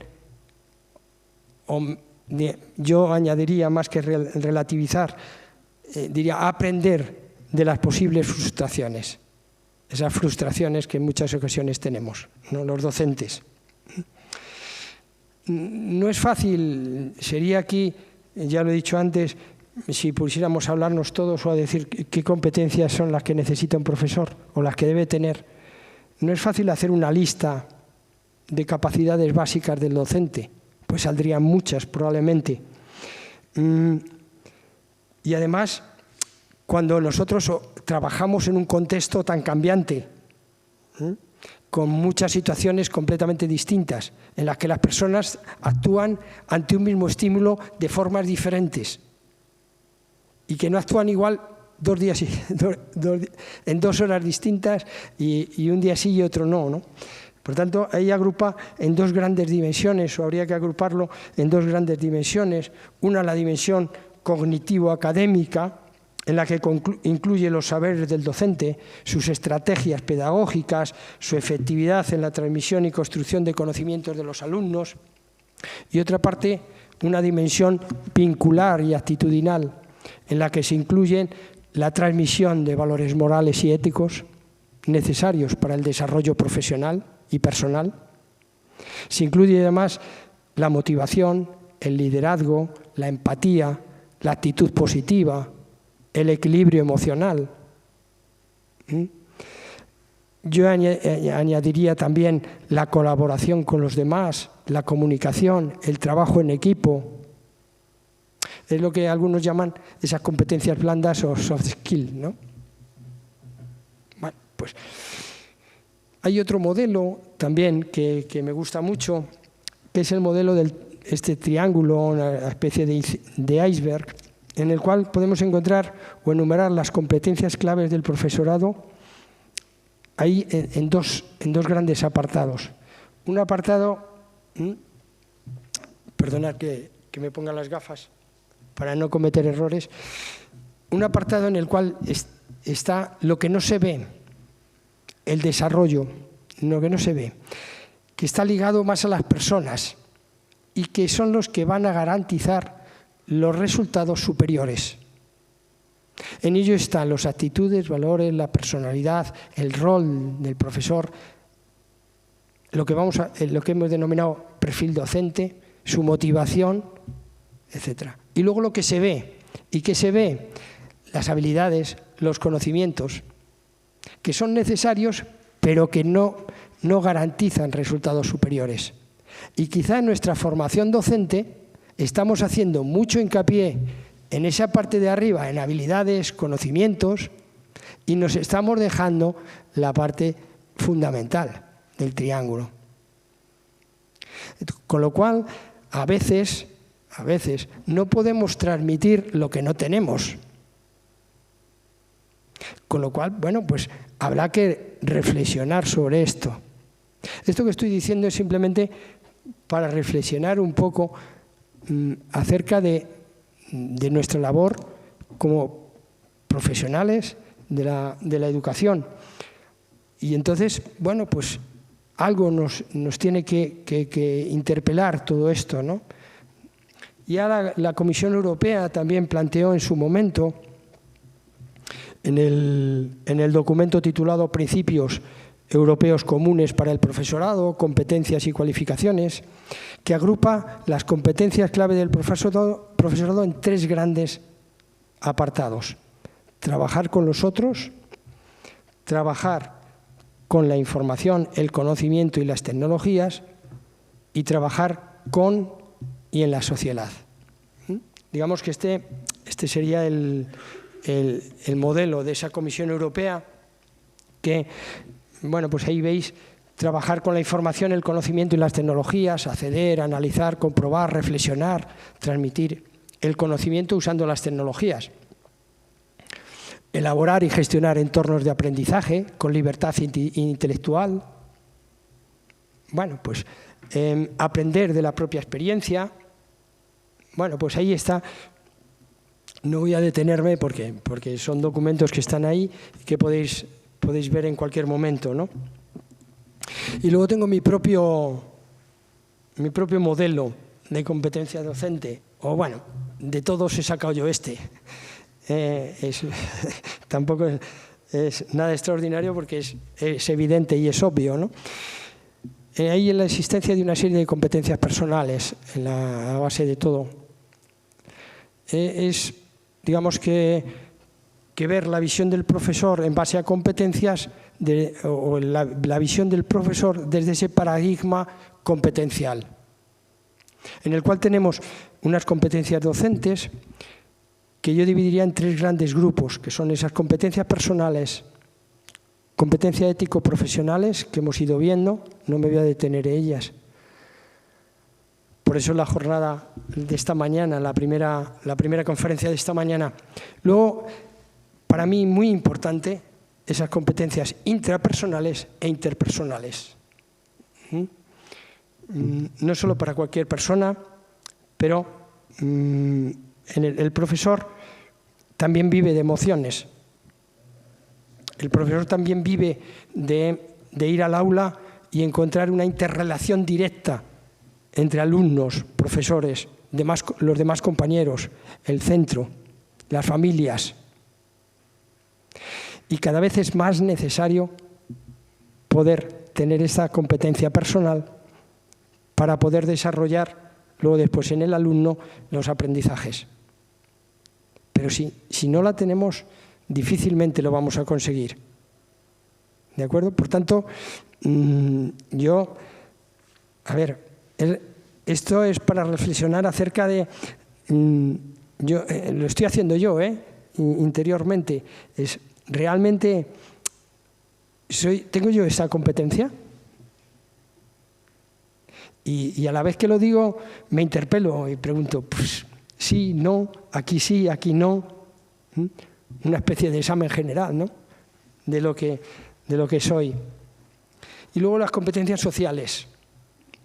yo añadiría más que relativizar, diría aprender de las posibles frustraciones, esas frustraciones que en muchas ocasiones tenemos, ¿no? Los docentes. No es fácil, sería aquí, ya lo he dicho antes, si pusiéramos a hablarnos todos o a decir qué competencias son las que necesita un profesor o las que debe tener, no es fácil hacer una lista de capacidades básicas del docente, pues saldrían muchas probablemente. Y además, cuando nosotros trabajamos en un contexto tan cambiante, con muchas situaciones completamente distintas, en las que las personas actúan ante un mismo estímulo de formas diferentes y que no actúan igual en 2 horas distintas y un día sí y otro no, ¿no? Por tanto, ahí agrupa en 2 grandes dimensiones, o habría que agruparlo en 2 grandes dimensiones. Una, la dimensión cognitivo-académica, en la que incluye los saberes del docente, sus estrategias pedagógicas, su efectividad en la transmisión y construcción de conocimientos de los alumnos. Y otra parte, una dimensión vincular y actitudinal, en la que se incluyen la transmisión de valores morales y éticos necesarios para el desarrollo profesional y personal. Se incluye además la motivación, el liderazgo, la empatía, la actitud positiva, el equilibrio emocional. Yo añadiría también la colaboración con los demás, la comunicación, el trabajo en equipo. Es lo que algunos llaman esas competencias blandas o soft skills, ¿no? Bueno, pues hay otro modelo también que me gusta mucho, que es el modelo de este triángulo, una especie de iceberg, en el cual podemos encontrar o enumerar las competencias claves del profesorado ahí en dos grandes apartados. Un apartado, perdonad que me ponga las gafas para no cometer errores, un apartado en el cual está lo que no se ve, el desarrollo, lo que no se ve, que está ligado más a las personas y que son los que van a garantizar los resultados superiores. En ello están las actitudes, valores, la personalidad, el rol del profesor, lo que hemos denominado perfil docente, su motivación, etc. Y luego lo que se ve. ¿Y qué se ve? Las habilidades, los conocimientos, que son necesarios, pero que no garantizan resultados superiores. Y quizá en nuestra formación docente estamos haciendo mucho hincapié en esa parte de arriba, en habilidades, conocimientos, y nos estamos dejando la parte fundamental del triángulo. Con lo cual, a veces no podemos transmitir lo que no tenemos. Con lo cual, bueno, pues habrá que reflexionar sobre esto. Esto que estoy diciendo es simplemente para reflexionar un poco acerca de nuestra labor como profesionales de la educación. Y entonces, bueno, pues algo nos tiene que interpelar todo esto, ¿no? Ya la Comisión Europea también planteó en su momento, en el documento titulado Principios Europeos Comunes para el Profesorado, Competencias y Cualificaciones, que agrupa las competencias clave del profesorado en 3 grandes apartados. Trabajar con los otros, trabajar con la información, el conocimiento y las tecnologías, y trabajar con y en la sociedad. Digamos que este sería el modelo de esa Comisión Europea que, bueno, pues ahí veis trabajar con la información, el conocimiento y las tecnologías, acceder, analizar, comprobar, reflexionar, transmitir el conocimiento usando las tecnologías. Elaborar y gestionar entornos de aprendizaje con libertad intelectual. Bueno, pues aprender de la propia experiencia. Bueno, pues ahí está. No voy a detenerme porque son documentos que están ahí y que podéis ver en cualquier momento, ¿no? Y luego tengo mi propio modelo de competencia docente, o bueno, de todos he sacado yo este. Tampoco es nada extraordinario porque es evidente y es obvio, ¿no? Ahí en la existencia de una serie de competencias personales en la base de todo. Digamos que ver la visión del profesor en base a competencias o la visión del profesor desde ese paradigma competencial, en el cual tenemos unas competencias docentes que yo dividiría en 3 grandes grupos, que son esas competencias personales, competencias ético-profesionales, que hemos ido viendo, no me voy a detener en ellas. Por eso la jornada de esta mañana, la primera conferencia de esta mañana. Luego, para mí muy importante, esas competencias intrapersonales e interpersonales. No solo para cualquier persona, pero el profesor también vive de emociones. El profesor también vive de ir al aula y encontrar una interrelación directa entre alumnos, profesores, los demás compañeros, el centro, las familias. Y cada vez es más necesario poder tener esa competencia personal para poder desarrollar luego después en el alumno los aprendizajes. Pero si no la tenemos, difícilmente lo vamos a conseguir. ¿De acuerdo? Por tanto, esto es para reflexionar acerca de, lo estoy haciendo yo, interiormente, es realmente, ¿tengo yo esa competencia? Y a la vez que lo digo, me interpelo y pregunto, pues sí, no, aquí no. Una especie de examen general, ¿no? de lo que soy. Y luego las competencias sociales,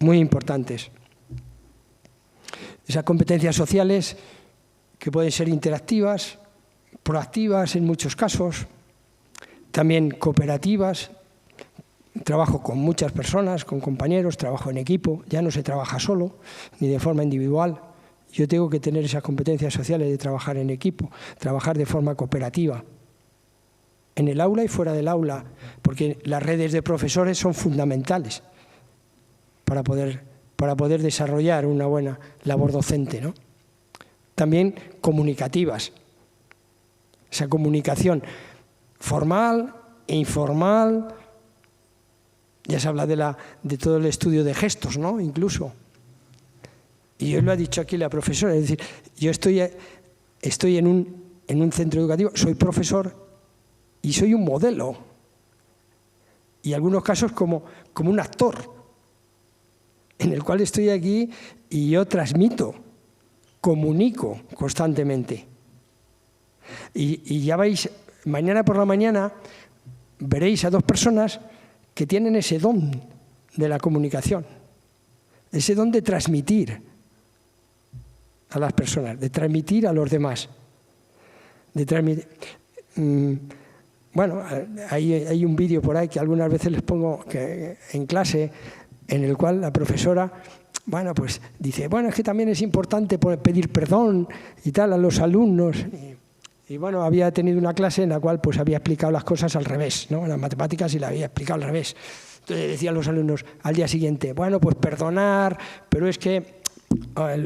muy importantes. Esas competencias sociales que pueden ser interactivas, proactivas en muchos casos, también cooperativas, trabajo con muchas personas, con compañeros, trabajo en equipo, ya no se trabaja solo ni de forma individual. Yo tengo que tener esas competencias sociales de trabajar en equipo, trabajar de forma cooperativa, en el aula y fuera del aula, porque las redes de profesores son fundamentales para poder desarrollar una buena labor docente, ¿no? También comunicativas, esa comunicación formal e informal. Ya se habla de todo el estudio de gestos, ¿no? Incluso. Y hoy lo ha dicho aquí la profesora, es decir, yo estoy en un centro educativo, soy profesor y soy un modelo. Y en algunos casos como un actor, en el cual estoy aquí y yo transmito, comunico constantemente. Y ya vais, mañana por la mañana veréis a 2 personas que tienen ese don de la comunicación, ese don de transmitir a las personas, de transmitir a los demás. bueno, hay un vídeo por ahí que algunas veces les pongo en clase, en el cual la profesora, bueno, pues dice, bueno, es que también es importante pedir perdón y tal a los alumnos. Y bueno, había tenido una clase en la cual pues había explicado las cosas al revés, ¿no? En las matemáticas y la había explicado al revés. Entonces decían los alumnos al día siguiente, bueno, pues perdonar, pero es que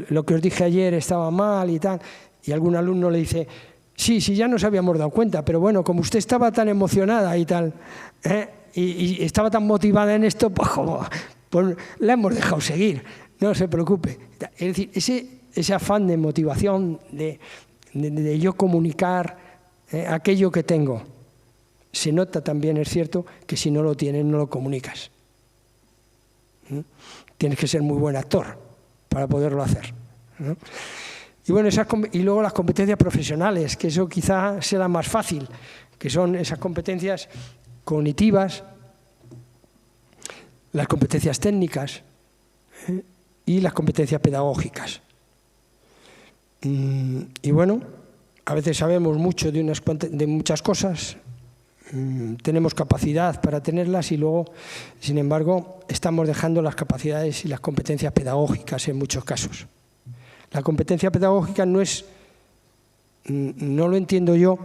lo que os dije ayer estaba mal y tal. Y algún alumno le dice, sí, ya nos habíamos dado cuenta, pero bueno, como usted estaba tan emocionada y tal, y estaba tan motivada en esto, pues la hemos dejado seguir, no se preocupe. Es decir, ese afán de motivación, de yo comunicar aquello que tengo, se nota también, es cierto, que si no lo tienes, no lo comunicas. Tienes que ser muy buen actor para poderlo hacer, ¿no? Y bueno, y luego las competencias profesionales, que eso quizá será más fácil, que son esas competencias cognitivas, las competencias técnicas y las competencias pedagógicas. Y bueno, a veces sabemos mucho de muchas cosas, tenemos capacidad para tenerlas y luego, sin embargo, estamos dejando las capacidades y las competencias pedagógicas en muchos casos. La competencia pedagógica no lo entiendo yo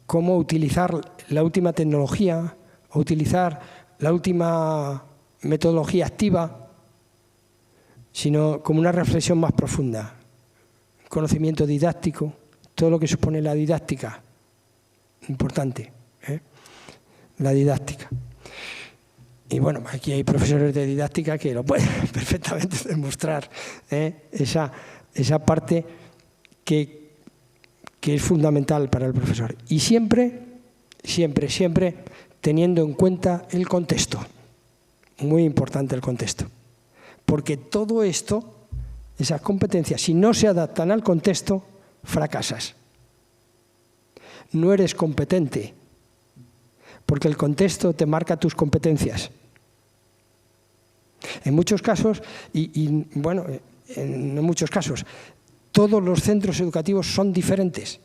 como utilizar la última tecnología o utilizar la última metodología activa, sino como una reflexión más profunda. Conocimiento didáctico, todo lo que supone la didáctica, importante, la didáctica. Y bueno, aquí hay profesores de didáctica que lo pueden perfectamente demostrar, esa parte que es fundamental para el profesor. Y siempre teniendo en cuenta el contexto. Muy importante el contexto. Porque todo esto, esas competencias, si no se adaptan al contexto, fracasas. No eres competente, porque el contexto te marca tus competencias. En muchos casos, bueno, en muchos casos, todos los centros educativos son diferentes.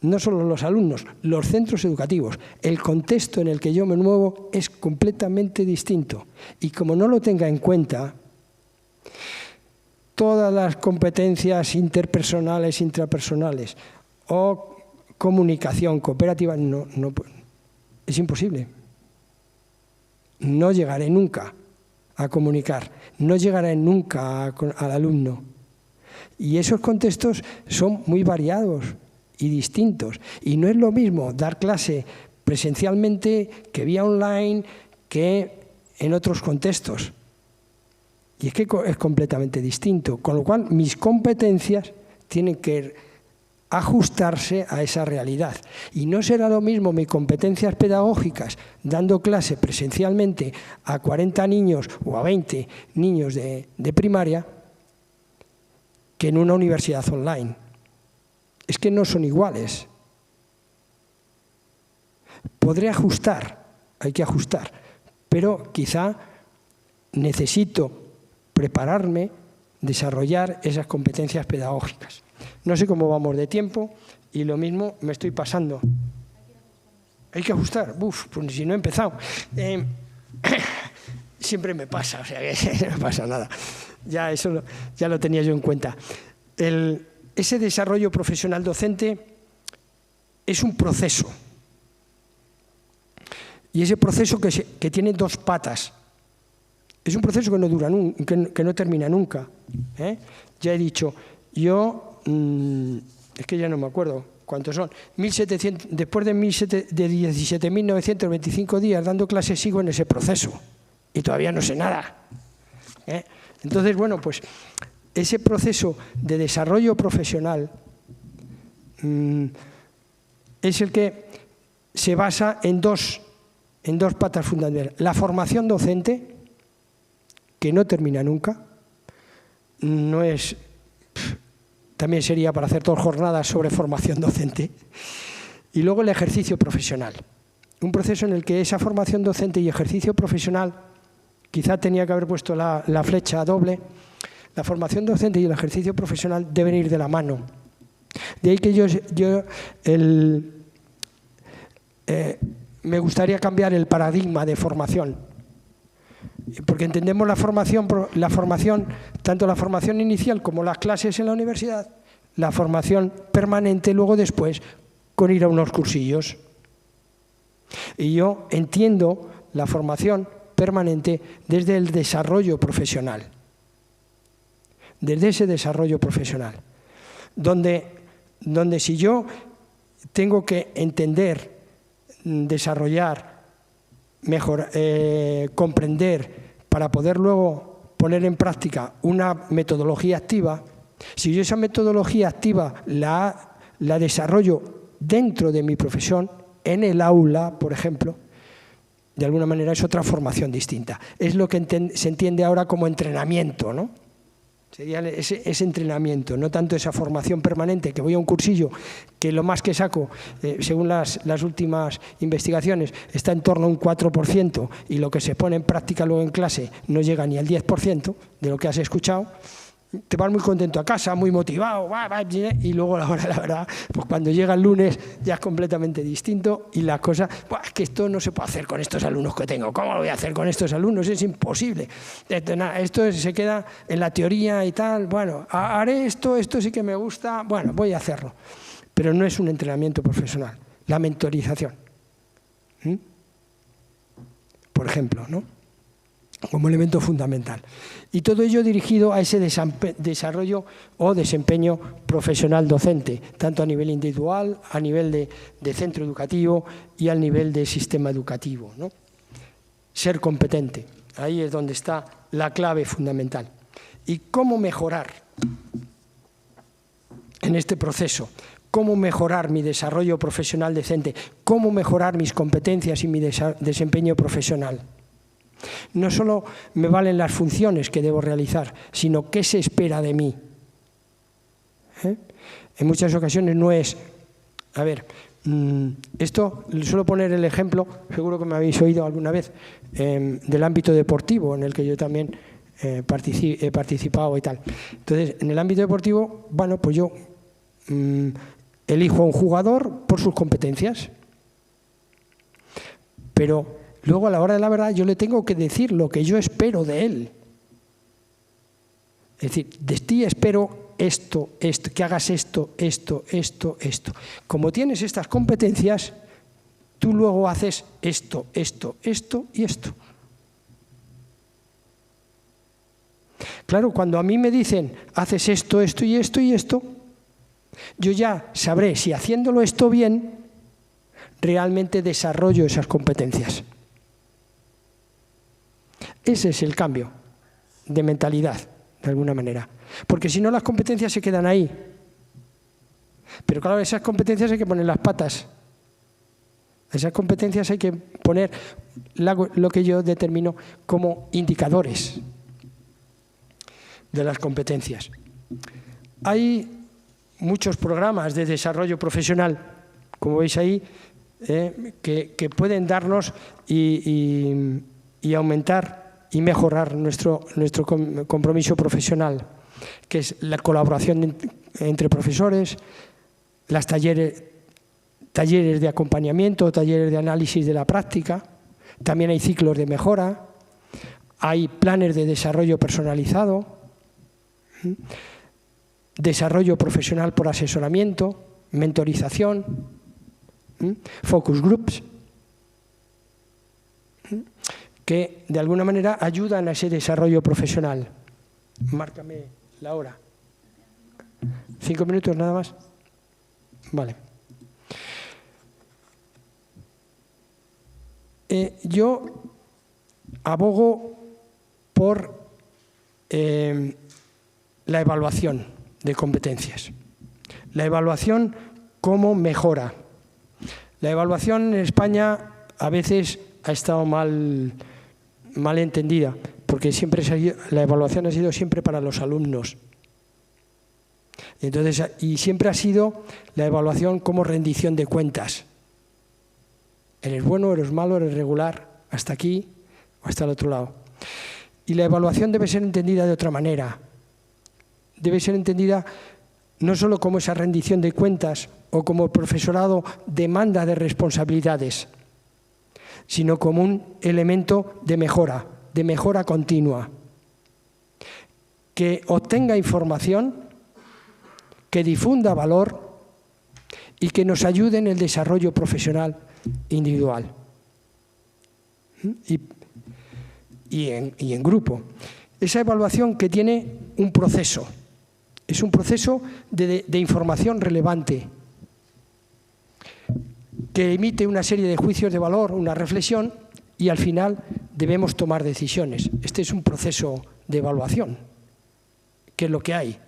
No solo los alumnos, los centros educativos. El contexto en el que yo me muevo es completamente distinto. Y como no lo tenga en cuenta, todas las competencias interpersonales, intrapersonales o comunicación cooperativa, es imposible. No llegaré nunca a comunicar, no llegaré nunca al alumno. Y esos contextos son muy variados y distintos. Y no es lo mismo dar clase presencialmente que vía online que en otros contextos. Y es que es completamente distinto. Con lo cual, mis competencias tienen que ajustarse a esa realidad. Y no será lo mismo mis competencias pedagógicas dando clase presencialmente a 40 niños o a 20 niños de primaria que en una universidad online. Es que no son iguales. Podré ajustar, hay que ajustar, pero quizá necesito prepararme, desarrollar esas competencias pedagógicas. No sé cómo vamos de tiempo y lo mismo me estoy pasando. Hay que ajustar. Uf, pues si no he empezado. Siempre me pasa, o sea que no pasa nada. Ya eso ya lo tenía yo en cuenta. Ese desarrollo profesional docente es un proceso. Y ese proceso que tiene dos patas. Es un proceso que no dura que no termina nunca. Ya he dicho, yo, es que ya no me acuerdo cuántos son, 1700, después de 17.925 días dando clases sigo en ese proceso y todavía no sé nada. Entonces, bueno, pues ese proceso de desarrollo profesional es el que se basa en dos patas fundamentales. La formación docente, que no termina nunca, no es... También sería para hacer 2 jornadas sobre formación docente. Y luego el ejercicio profesional. Un proceso en el que esa formación docente y ejercicio profesional, quizá tenía que haber puesto la flecha doble, la formación docente y el ejercicio profesional deben ir de la mano. De ahí que me gustaría cambiar el paradigma de formación, porque entendemos la formación, tanto la formación inicial como las clases en la universidad, la formación permanente luego después con ir a unos cursillos. Y yo entiendo la formación permanente desde el desarrollo profesional, desde ese desarrollo profesional, donde si yo tengo que entender, desarrollar, comprender, para poder luego poner en práctica una metodología activa, si yo esa metodología activa la desarrollo dentro de mi profesión, en el aula, por ejemplo, de alguna manera es otra formación distinta. Es lo que se entiende ahora como entrenamiento, ¿no? Sería ese entrenamiento, no tanto esa formación permanente, que voy a un cursillo, que lo más que saco, según las últimas investigaciones, está en torno a un 4%, y lo que se pone en práctica luego en clase no llega ni al 10% de lo que has escuchado. Te vas muy contento a casa, muy motivado, y luego la verdad, pues cuando llega el lunes ya es completamente distinto y la cosa, es que esto no se puede hacer con estos alumnos que tengo. ¿Cómo lo voy a hacer con estos alumnos? Es imposible. Esto se queda en la teoría y tal. Bueno, haré esto sí que me gusta, bueno, voy a hacerlo. Pero no es un entrenamiento profesional, la mentorización. Por ejemplo, ¿no? Como elemento fundamental. Y todo ello dirigido a ese desarrollo o desempeño profesional docente, tanto a nivel individual, a nivel de centro educativo y al nivel de sistema educativo, ¿no? Ser competente, ahí es donde está la clave fundamental. ¿Y cómo mejorar en este proceso? ¿Cómo mejorar mi desarrollo profesional decente? ¿Cómo mejorar mis competencias y mi desempeño profesional? No solo me valen las funciones que debo realizar, sino qué se espera de mí. En muchas ocasiones no es... A ver, esto suelo poner el ejemplo, seguro que me habéis oído alguna vez, del ámbito deportivo, en el que yo también he participado y tal. Entonces, en el ámbito deportivo, bueno, pues yo elijo a un jugador por sus competencias, pero luego, a la hora de la verdad, yo le tengo que decir lo que yo espero de él. Es decir, de ti espero esto, que hagas esto. Como tienes estas competencias, tú luego haces esto y esto. Claro, cuando a mí me dicen, haces esto y esto, yo ya sabré si haciéndolo esto bien, realmente desarrollo esas competencias. Ese es el cambio de mentalidad, de alguna manera. Porque si no, las competencias se quedan ahí. Pero claro, esas competencias hay que poner las patas. Esas competencias hay que poner lo que yo determino como indicadores de las competencias. Hay muchos programas de desarrollo profesional, como veis ahí, que pueden darnos y aumentar y mejorar nuestro compromiso profesional, que es la colaboración entre profesores, las talleres de acompañamiento, talleres de análisis de la práctica, también hay ciclos de mejora, hay planes de desarrollo personalizado, desarrollo profesional por asesoramiento, mentorización, focus groups, que de alguna manera ayudan a ese desarrollo profesional. Márcame la hora. 5 minutos nada más. Vale. Yo abogo por la evaluación de competencias. La evaluación como mejora. La evaluación en España a veces ha estado mal entendida, porque la evaluación ha sido siempre para los alumnos. Y siempre ha sido la evaluación como rendición de cuentas. Eres bueno, eres malo, eres regular, hasta aquí o hasta el otro lado. Y la evaluación debe ser entendida de otra manera. Debe ser entendida no solo como esa rendición de cuentas o como el profesorado demanda de responsabilidades, sino como un elemento de mejora continua. Que obtenga información, que difunda valor y que nos ayude en el desarrollo profesional individual y en grupo. Esa evaluación que tiene un proceso, es un proceso de información relevante, que emite una serie de juicios de valor, una reflexión, y al final debemos tomar decisiones. Este es un proceso de evaluación, que es lo que hay.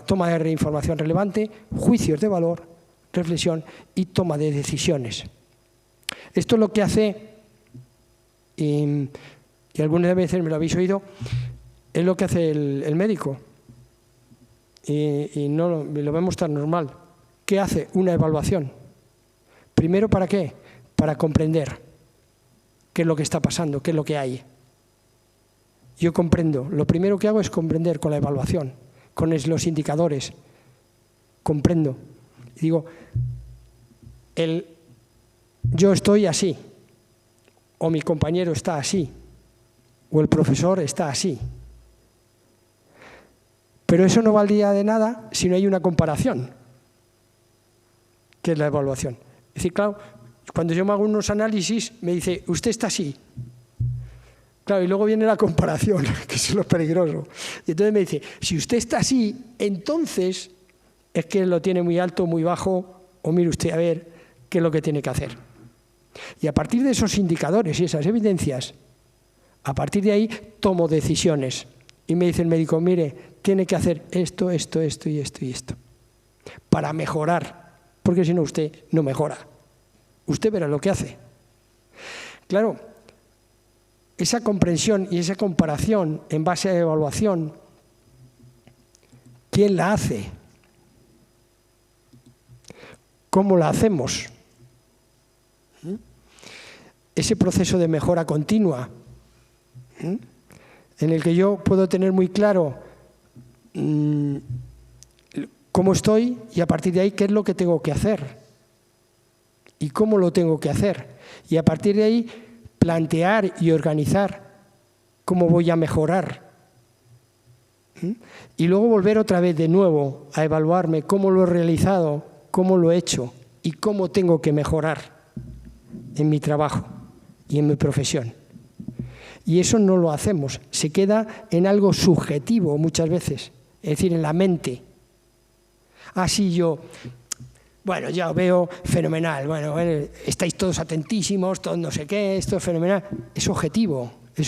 Toma de información relevante, juicios de valor, reflexión y toma de decisiones. Esto es lo que hace, y algunas veces me lo habéis oído, es lo que hace el médico. Y no lo vemos tan normal. ¿Qué hace? Una evaluación. Primero, ¿para qué? Para comprender qué es lo que está pasando, qué es lo que hay. Yo comprendo. Lo primero que hago es comprender con la evaluación, con los indicadores. Comprendo. Y digo, yo estoy así, o mi compañero está así, o el profesor está así. Pero eso no valdría de nada si no hay una comparación, que es la evaluación. Es decir, claro, cuando yo me hago unos análisis, me dice, usted está así. Claro, y luego viene la comparación, que es lo peligroso. Y entonces me dice, si usted está así, entonces es que lo tiene muy alto, muy bajo, o mire usted a ver qué es lo que tiene que hacer. Y a partir de esos indicadores y esas evidencias, a partir de ahí tomo decisiones. Y me dice el médico, mire, tiene que hacer esto, esto, esto y esto y esto, para mejorar, porque si no usted no mejora. Usted verá lo que hace. Claro, esa comprensión y esa comparación en base a evaluación, ¿quién la hace? ¿Cómo la hacemos? Ese proceso de mejora continua, en el que yo puedo tener muy claro cómo estoy y a partir de ahí qué es lo que tengo que hacer y cómo lo tengo que hacer. Y a partir de ahí plantear y organizar cómo voy a mejorar. Y luego volver otra vez de nuevo a evaluarme cómo lo he realizado, cómo lo he hecho y cómo tengo que mejorar en mi trabajo y en mi profesión. Y eso no lo hacemos, se queda en algo subjetivo muchas veces, es decir, en la mente. Así bueno, ya veo fenomenal, bueno, estáis todos atentísimos, todos no sé qué, esto es fenomenal. Es objetivo, es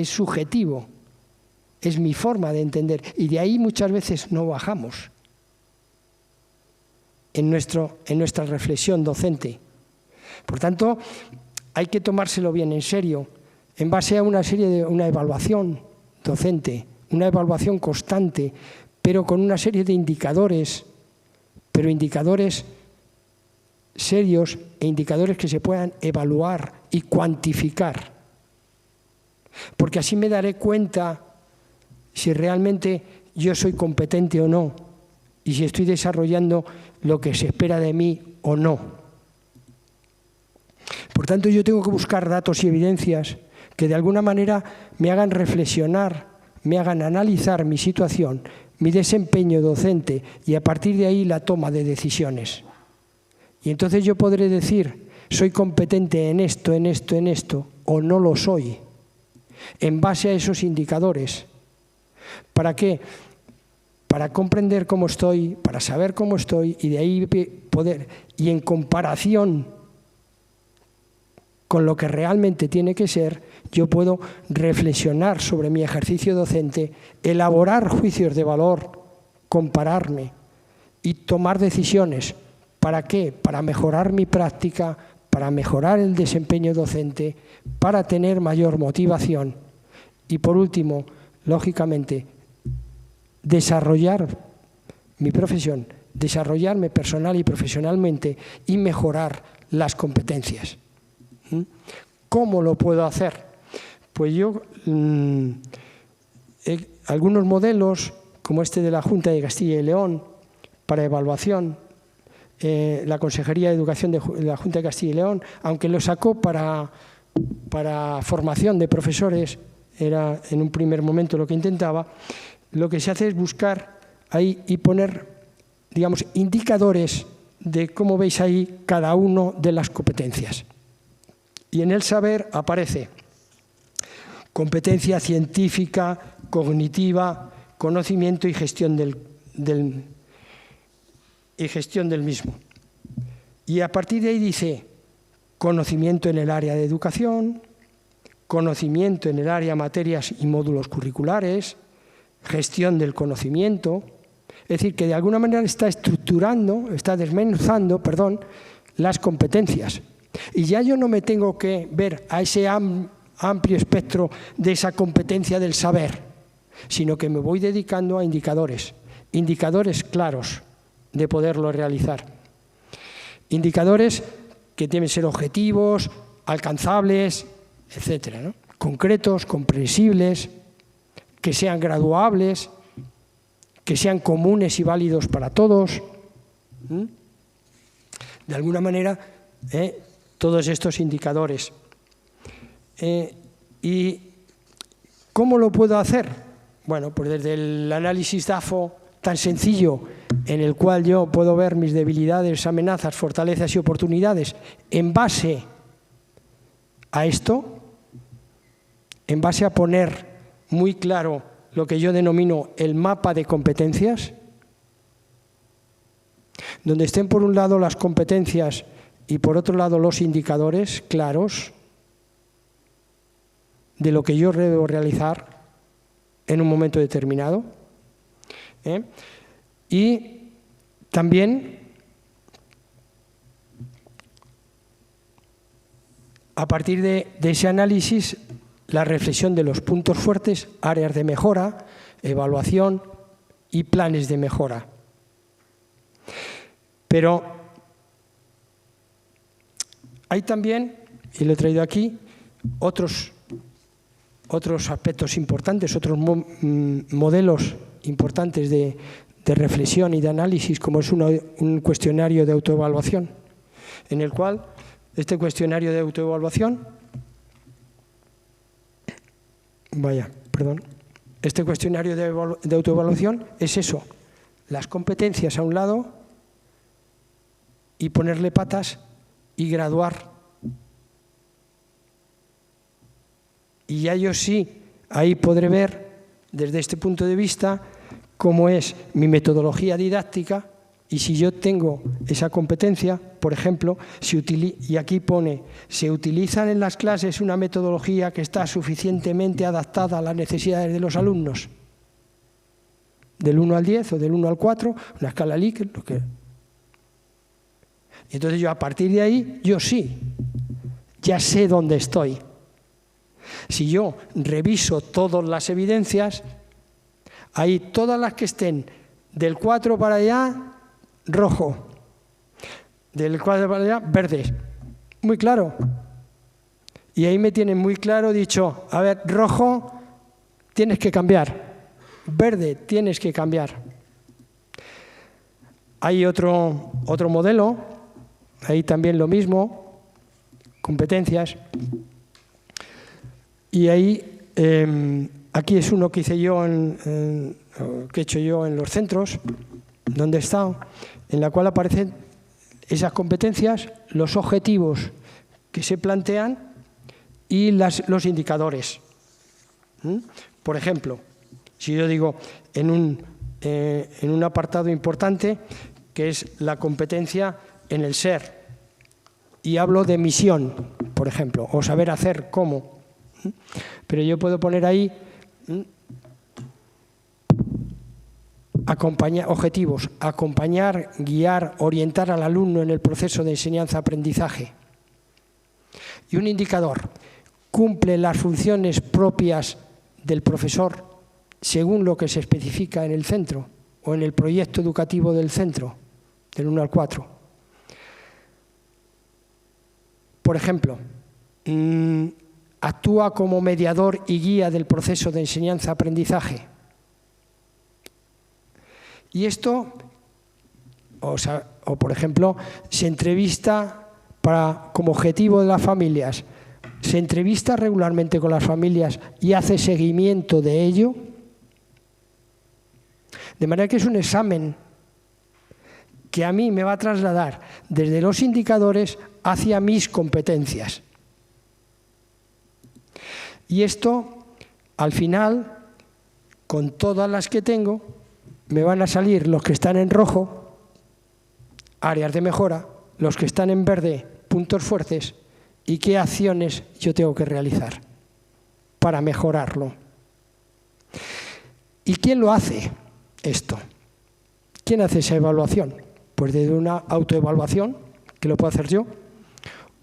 subjetivo, es mi forma de entender. Y de ahí muchas veces no bajamos en nuestra reflexión docente. Por tanto, hay que tomárselo bien en serio, en base a una evaluación docente, una evaluación constante, pero con una serie de indicadores, pero indicadores serios e indicadores que se puedan evaluar y cuantificar. Porque así me daré cuenta si realmente yo soy competente o no, y si estoy desarrollando lo que se espera de mí o no. Por tanto, yo tengo que buscar datos y evidencias que de alguna manera me hagan reflexionar, me hagan analizar mi situación, mi desempeño docente y a partir de ahí la toma de decisiones. Y entonces yo podré decir, soy competente en esto, en esto, en esto, o no lo soy, en base a esos indicadores. ¿Para qué? Para comprender cómo estoy, para saber cómo estoy y de ahí poder, y en comparación con lo que realmente tiene que ser, yo puedo reflexionar sobre mi ejercicio docente, elaborar juicios de valor, compararme y tomar decisiones. ¿Para qué? Para mejorar mi práctica, para mejorar el desempeño docente, para tener mayor motivación y, por último, lógicamente, desarrollar mi profesión, desarrollarme personal y profesionalmente y mejorar las competencias. ¿Cómo lo puedo hacer? Pues yo, algunos modelos, como este de la Junta de Castilla y León, para evaluación, la Consejería de Educación de la Junta de Castilla y León, aunque lo sacó para formación de profesores, era en un primer momento lo que intentaba, lo que se hace es buscar ahí y poner, digamos, indicadores de cómo veis ahí cada una de las competencias. Y en el saber aparece competencia científica, cognitiva, conocimiento y gestión del mismo. Y a partir de ahí dice conocimiento en el área de educación, conocimiento en el área de materias y módulos curriculares, gestión del conocimiento. Es decir, que de alguna manera está desmenuzando, las competencias. Y ya yo no me tengo que ver a ese amplio espectro de esa competencia del saber, sino que me voy dedicando a indicadores claros de poderlo realizar. Indicadores que deben ser objetivos, alcanzables, etcétera, ¿no? Concretos, comprensibles, que sean graduables, que sean comunes y válidos para todos. De alguna manera, todos estos indicadores. ¿Y cómo lo puedo hacer? Bueno, pues desde el análisis DAFO tan sencillo, en el cual yo puedo ver mis debilidades, amenazas, fortalezas y oportunidades en base a esto, en base a poner muy claro lo que yo denomino el mapa de competencias, donde estén por un lado las competencias y por otro lado los indicadores claros de lo que yo debo realizar en un momento determinado. Y también a partir de ese análisis, la reflexión de los puntos fuertes, áreas de mejora, evaluación y planes de mejora. Pero hay también, y lo he traído aquí, otros aspectos importantes, otros modelos importantes de reflexión y de análisis, como es un cuestionario de autoevaluación, en el cual este cuestionario de autoevaluación, este cuestionario de autoevaluación es eso, las competencias a un lado y ponerle patas y graduar. Y ya yo sí, ahí podré ver desde este punto de vista cómo es mi metodología didáctica y si yo tengo esa competencia, por ejemplo, y aquí pone, ¿se utilizan en las clases una metodología que está suficientemente adaptada a las necesidades de los alumnos? Del 1 al 10 o del 1 al 4, una escala Likert, lo que... Y entonces yo a partir de ahí, yo sí, ya sé dónde estoy. Si yo reviso todas las evidencias, ahí todas las que estén del 4 para allá, rojo, del 4 para allá, verde. Muy claro. Y ahí me tienen muy claro dicho, a ver, rojo, tienes que cambiar. Verde, tienes que cambiar. Hay otro modelo, ahí también lo mismo, competencias. Y ahí, aquí es uno que hice yo, que he hecho yo en los centros, donde he estado, en la cual aparecen esas competencias, los objetivos que se plantean y los indicadores. Por ejemplo, si yo digo en un apartado importante, que es la competencia en el ser, y hablo de misión, por ejemplo, o saber hacer cómo. Pero yo puedo poner ahí objetivos, acompañar, guiar, orientar al alumno en el proceso de enseñanza-aprendizaje. Y un indicador, cumple las funciones propias del profesor según lo que se especifica en el centro o en el proyecto educativo del centro, del 1 al 4. Por ejemplo, actúa como mediador y guía del proceso de enseñanza-aprendizaje. Y esto, O por ejemplo, se entrevista como objetivo de las familias, se entrevista regularmente con las familias y hace seguimiento de ello. De manera que es un examen que a mí me va a trasladar desde los indicadores hacia mis competencias. Y esto, al final, con todas las que tengo, me van a salir los que están en rojo, áreas de mejora, los que están en verde, puntos fuertes, y qué acciones yo tengo que realizar para mejorarlo. ¿Y quién lo hace esto? ¿Quién hace esa evaluación? Pues desde una autoevaluación, que lo puedo hacer yo,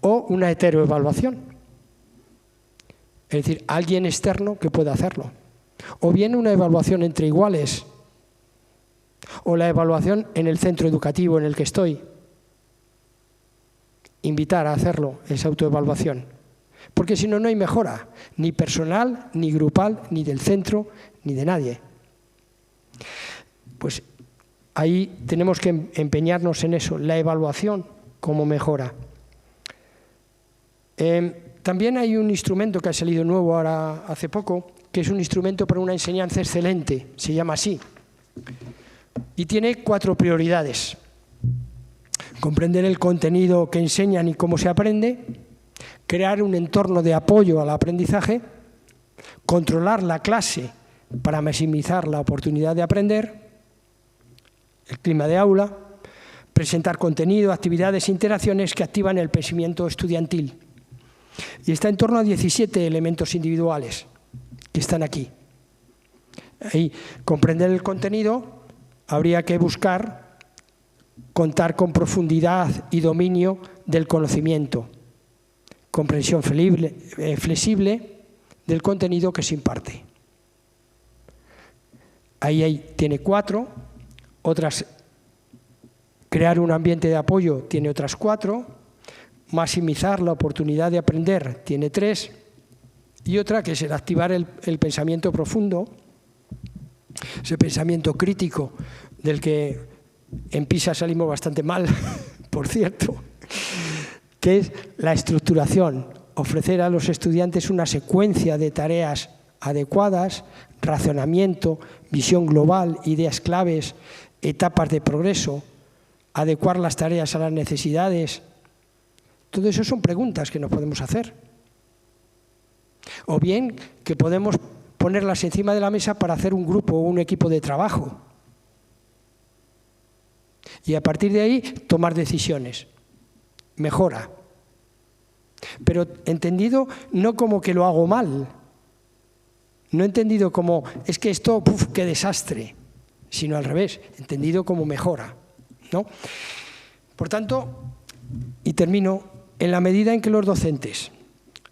o una heteroevaluación. Es decir, alguien externo que pueda hacerlo. O bien una evaluación entre iguales, o la evaluación en el centro educativo en el que estoy. Invitar a hacerlo, esa autoevaluación. Porque si no, no hay mejora, ni personal, ni grupal, ni del centro, ni de nadie. Pues ahí tenemos que empeñarnos en eso, la evaluación como mejora. También hay un instrumento que ha salido nuevo ahora hace poco, que es un instrumento para una enseñanza excelente, se llama así, y tiene 4 prioridades. Comprender el contenido que enseñan y cómo se aprende, crear un entorno de apoyo al aprendizaje, controlar la clase para maximizar la oportunidad de aprender, el clima de aula, presentar contenido, actividades e interacciones que activan el pensamiento estudiantil. Y está en torno a 17 elementos individuales que están aquí. Ahí, comprender el contenido, habría que buscar contar con profundidad y dominio del conocimiento, comprensión flexible del contenido que se imparte. Ahí tiene 4, otras, crear un ambiente de apoyo tiene otras 4, maximizar la oportunidad de aprender tiene 3, y otra que es el activar el pensamiento profundo, ese pensamiento crítico del que en PISA salimos bastante mal, por cierto, que es la estructuración, ofrecer a los estudiantes una secuencia de tareas adecuadas, razonamiento, visión global, ideas claves, etapas de progreso, adecuar las tareas a las necesidades. Todo eso son preguntas que nos podemos hacer. O bien que podemos ponerlas encima de la mesa para hacer un grupo o un equipo de trabajo. Y a partir de ahí tomar decisiones. Mejora. Pero entendido no como que lo hago mal. No entendido como, es que esto, qué desastre. Sino al revés, entendido como mejora, ¿no? Por tanto, y termino, en la medida en que los docentes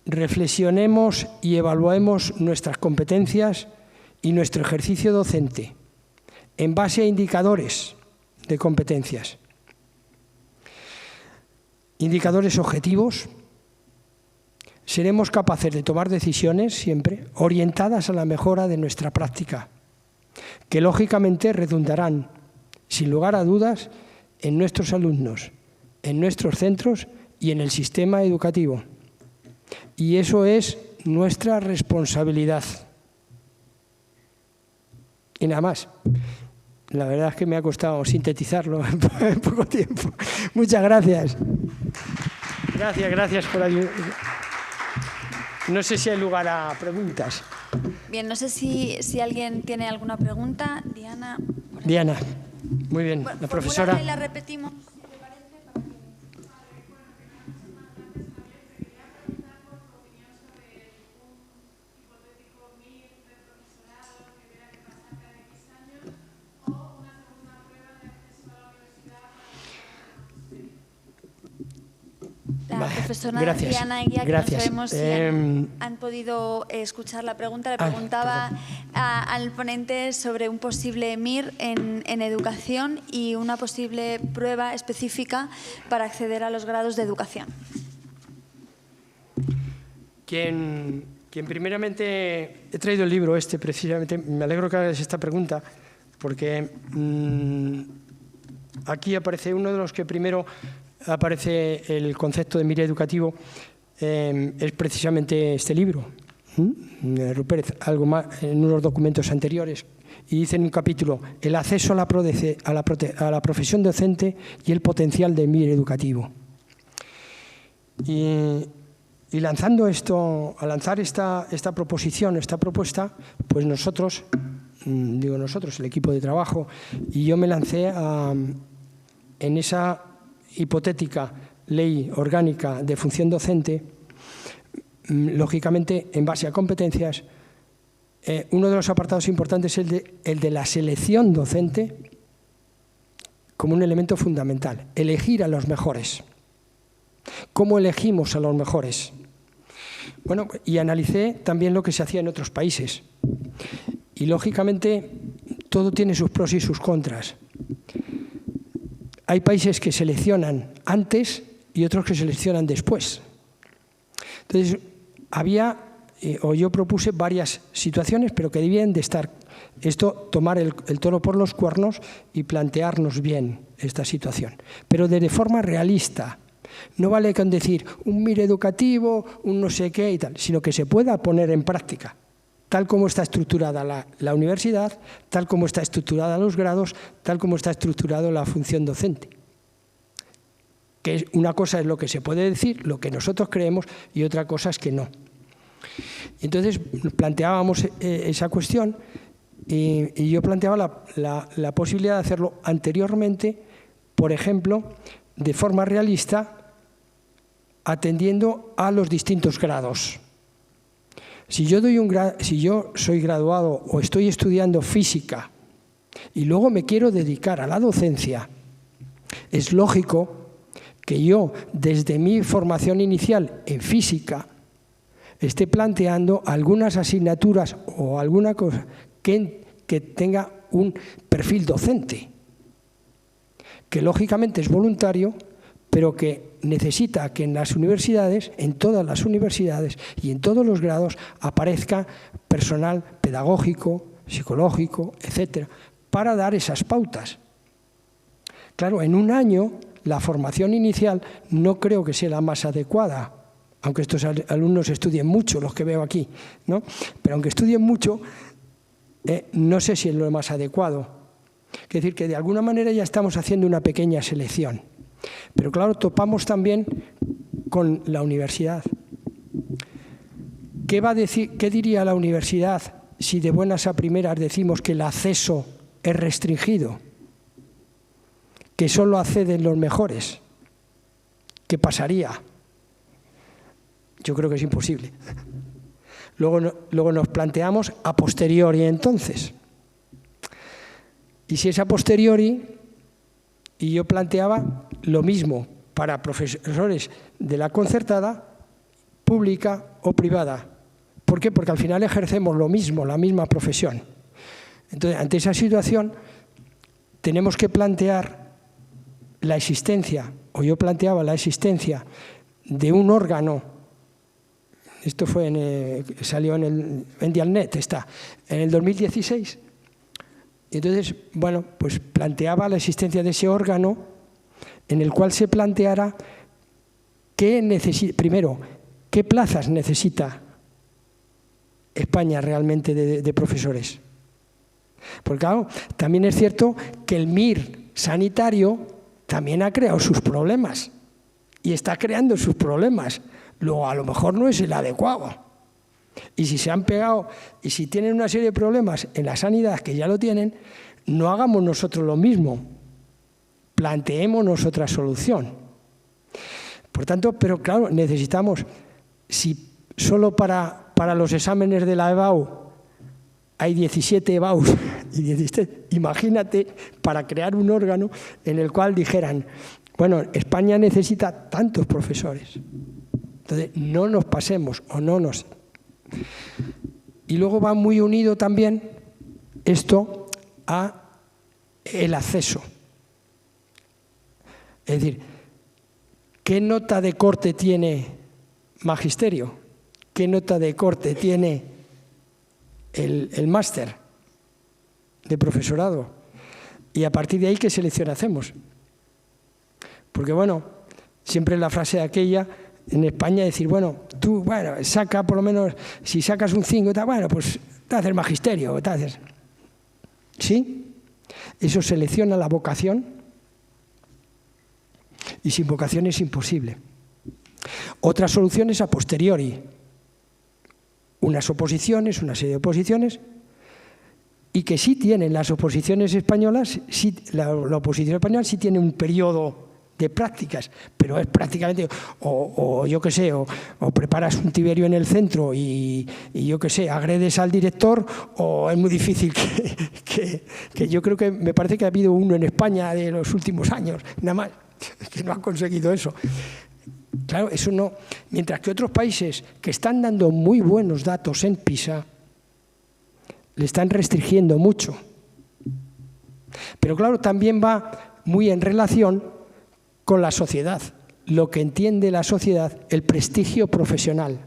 reflexionemos y evaluemos nuestras competencias y nuestro ejercicio docente en base a indicadores de competencias, indicadores objetivos, seremos capaces de tomar decisiones siempre orientadas a la mejora de nuestra práctica, que lógicamente redundarán, sin lugar a dudas, en nuestros alumnos, en nuestros centros y en el sistema educativo. Y eso es nuestra responsabilidad. Y nada más. La verdad es que me ha costado sintetizarlo en poco tiempo. Muchas gracias. Gracias por ayudar. No sé si hay lugar a preguntas. Bien, no sé si alguien tiene alguna pregunta. Diana. Diana, muy bien. Bueno, la profesora. Y la repetimos. La profesora Diana Eguía, que no sabemos si han podido escuchar la pregunta, le preguntaba al ponente sobre un posible MIR en educación y una posible prueba específica para acceder a los grados de educación. Quien primeramente he traído el libro precisamente, me alegro que hagas esta pregunta, porque aquí aparece uno de los que primero aparece el concepto de MIR educativo, es precisamente este libro, Rupert, algo más en unos documentos anteriores, y dice en un capítulo, el acceso a la profesión docente y el potencial del MIR educativo. Y lanzando esto, al lanzar esta proposición, esta propuesta, pues nosotros, el equipo de trabajo, y yo me lancé en esa hipotética ley orgánica de función docente, lógicamente en base a competencias. Uno de los apartados importantes es el de la selección docente como un elemento fundamental, elegir a los mejores. ¿Cómo elegimos a los mejores? Bueno, y analicé también lo que se hacía en otros países. Y lógicamente todo tiene sus pros y sus contras. Hay países que seleccionan antes y otros que seleccionan después. Entonces, yo propuse varias situaciones, pero que debían de estar, tomar el toro por los cuernos y plantearnos bien esta situación. Pero de forma realista. No vale con decir un MIR educativo, un no sé qué y tal, sino que se pueda poner en práctica, tal como está estructurada la universidad, tal como está estructurada los grados, tal como está estructurada la función docente. Que una cosa es lo que se puede decir, lo que nosotros creemos, y otra cosa es que no. Entonces planteábamos esa cuestión y yo planteaba la posibilidad de hacerlo anteriormente, por ejemplo, de forma realista, atendiendo a los distintos grados. Si yo soy graduado o estoy estudiando física y luego me quiero dedicar a la docencia, es lógico que yo, desde mi formación inicial en física, esté planteando algunas asignaturas o alguna cosa que tenga un perfil docente, que lógicamente es voluntario, pero que necesita que en las universidades, en todas las universidades y en todos los grados, aparezca personal pedagógico, psicológico, etcétera, para dar esas pautas. Claro, en un año la formación inicial no creo que sea la más adecuada, aunque estos alumnos estudien mucho, los que veo aquí, ¿no? Pero aunque estudien mucho, no sé si es lo más adecuado. Es decir, que de alguna manera ya estamos haciendo una pequeña selección. Pero claro, topamos también con la universidad. ¿Qué diría la universidad si de buenas a primeras decimos que el acceso es restringido? Que solo acceden los mejores. ¿Qué pasaría? Yo creo que es imposible. Luego nos planteamos a posteriori entonces. Y si es a posteriori, y yo planteaba lo mismo para profesores de la concertada, pública o privada. ¿Por qué? Porque al final ejercemos lo mismo, la misma profesión. Entonces, ante esa situación, tenemos que plantear la existencia, o yo planteaba la existencia de un órgano. Esto salió en Dialnet, en el 2016. Entonces, bueno, pues planteaba la existencia de ese órgano en el cual se planteara primero, qué plazas necesita España realmente de profesores. Porque claro, también es cierto que el MIR sanitario también ha creado sus problemas y está creando sus problemas. Luego, a lo mejor no es el adecuado. Y si se han pegado y si tienen una serie de problemas en la sanidad, que ya lo tienen, no hagamos nosotros lo mismo. Planteémonos otra solución. Por tanto, pero claro, necesitamos, si solo para los exámenes de la EBAU hay 17 EBAUs y 17, imagínate para crear un órgano en el cual dijeran, bueno, España necesita tantos profesores. Entonces, no nos pasemos o no nos... Y luego va muy unido también esto a el acceso. Es decir, ¿qué nota de corte tiene magisterio? ¿Qué nota de corte tiene el máster de profesorado? Y a partir de ahí, ¿qué selección hacemos? Porque, bueno, siempre la frase aquella en España, decir, bueno, tú, bueno, saca por lo menos, si sacas un 5, bueno, pues te haces magisterio, te haces... ¿Sí? Eso selecciona la vocación y sin vocación es imposible. Otra solución es a posteriori. Unas oposiciones, una serie de oposiciones, y que sí tienen las oposiciones españolas, sí, la oposición española sí tiene un periodo de prácticas, pero es prácticamente, o yo qué sé, o preparas un tiberio en el centro y yo qué sé, agredes al director, o es muy difícil que yo creo que me parece que ha habido uno en España de los últimos años, nada más, que no ha conseguido eso. Claro, eso no. Mientras que otros países que están dando muy buenos datos en PISA, le están restringiendo mucho. Pero claro, también va muy en relación con la sociedad, lo que entiende la sociedad, el prestigio profesional.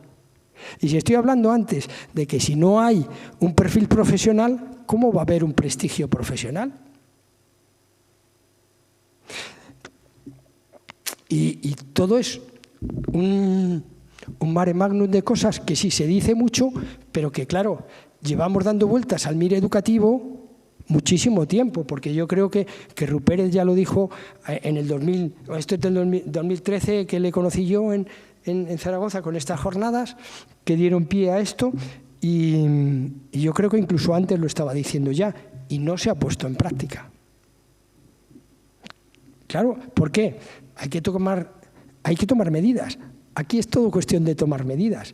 Y si estoy hablando antes de que si no hay un perfil profesional, ¿cómo va a haber un prestigio profesional? Y todo es un mare magnum de cosas que sí se dice mucho, pero que claro, llevamos dando vueltas al MIR educativo muchísimo tiempo, porque yo creo que Rupérez ya lo dijo en el 2000, esto es del 2013 que le conocí yo en Zaragoza con estas jornadas que dieron pie a esto, y yo creo que incluso antes lo estaba diciendo ya, y no se ha puesto en práctica. Claro, ¿por qué? Hay que tomar medidas. Aquí es todo cuestión de tomar medidas.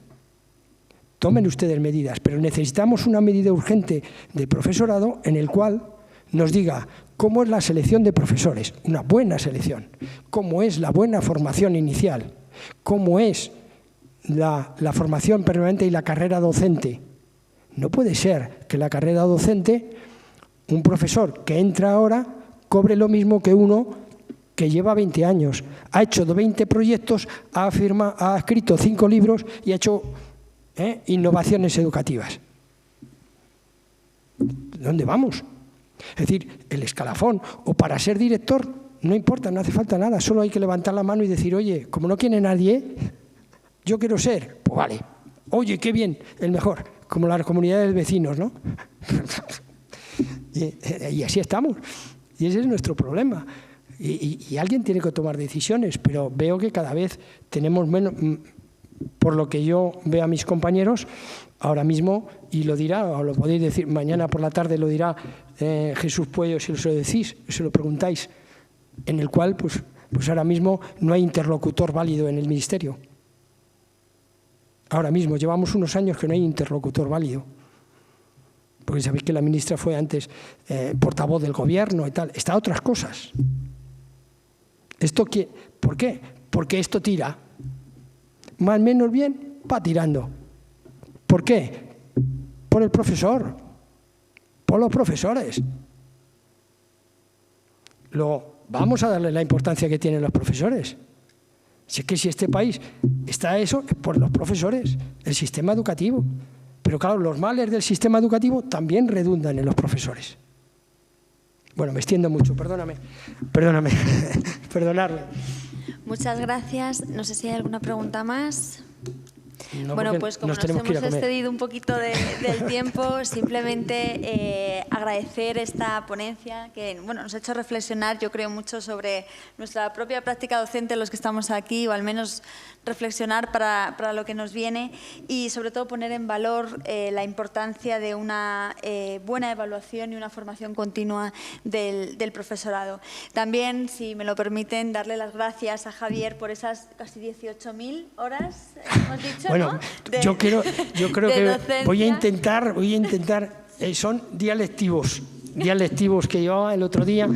Tomen ustedes medidas, pero necesitamos una medida urgente de profesorado en el cual nos diga cómo es la selección de profesores, una buena selección, cómo es la buena formación inicial, cómo es la formación permanente y la carrera docente. No puede ser que la carrera docente, un profesor que entra ahora, cobre lo mismo que uno que lleva 20 años, ha hecho 20 proyectos, ha escrito 5 libros y ha hecho innovaciones educativas. ¿Dónde vamos? Es decir, el escalafón, o para ser director, no importa, no hace falta nada, solo hay que levantar la mano y decir, oye, como no quiere nadie, yo quiero ser, pues vale, oye, qué bien, el mejor, como las comunidades de vecinos, ¿no? Y así estamos, y ese es nuestro problema. Y alguien tiene que tomar decisiones, pero veo que cada vez tenemos menos, por lo que yo veo a mis compañeros, ahora mismo, y lo dirá, o lo podéis decir, mañana por la tarde lo dirá Jesús Puello, si lo decís, si lo preguntáis, en el cual, pues ahora mismo no hay interlocutor válido en el ministerio. Ahora mismo, llevamos unos años que no hay interlocutor válido. Porque sabéis que la ministra fue antes portavoz del gobierno y tal. Está otras cosas. ¿Por qué? Porque esto tira. Más o menos bien, va tirando. ¿Por qué? Por el profesor, por los profesores. Vamos a darle la importancia que tienen los profesores. Si es que si este país está eso, es por los profesores, el sistema educativo. Pero claro, los males del sistema educativo también redundan en los profesores. Bueno, me extiendo mucho, perdóname. Perdonadme. Muchas gracias. No sé si hay alguna pregunta más. No, bueno, pues como nos hemos excedido un poquito del tiempo, simplemente agradecer esta ponencia que nos ha hecho reflexionar, yo creo, mucho sobre nuestra propia práctica docente, los que estamos aquí, o al menos reflexionar para lo que nos viene, y sobre todo poner en valor la importancia de una buena evaluación y una formación continua del profesorado. También, si me lo permiten, darle las gracias a Javier por esas casi 18.000 horas, hemos dicho, bueno, ¿no? yo creo que voy a intentar, son días lectivos que yo el otro día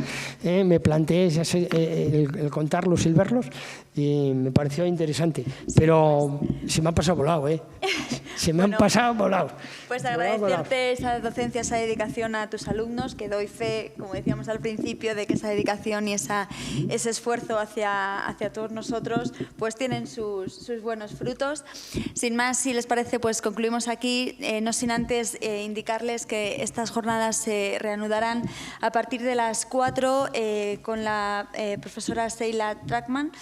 me planteé el contarlos y verlos, y me pareció interesante, pero se me ha pasado volado, Se me han pasado volados. Pues agradecerte esa docencia, esa dedicación a tus alumnos, que doy fe, como decíamos al principio, de que esa dedicación y ese esfuerzo hacia todos nosotros pues tienen sus buenos frutos. Sin más, si les parece, pues concluimos aquí, no sin antes indicarles que estas jornadas se reanudarán a partir de las 4 con la profesora Seila Trackman,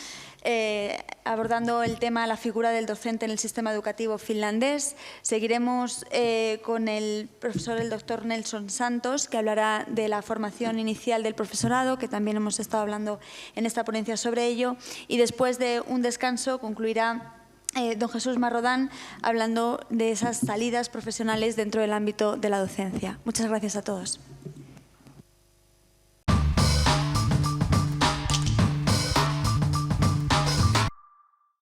abordando el tema la figura del docente en el sistema educativo finlandés. Seguiremos con el profesor, el doctor Nelson Santos, que hablará de la formación inicial del profesorado, que también hemos estado hablando en esta ponencia sobre ello. Y después de un descanso concluirá don Jesús Marrodán hablando de esas salidas profesionales dentro del ámbito de la docencia. Muchas gracias a todos.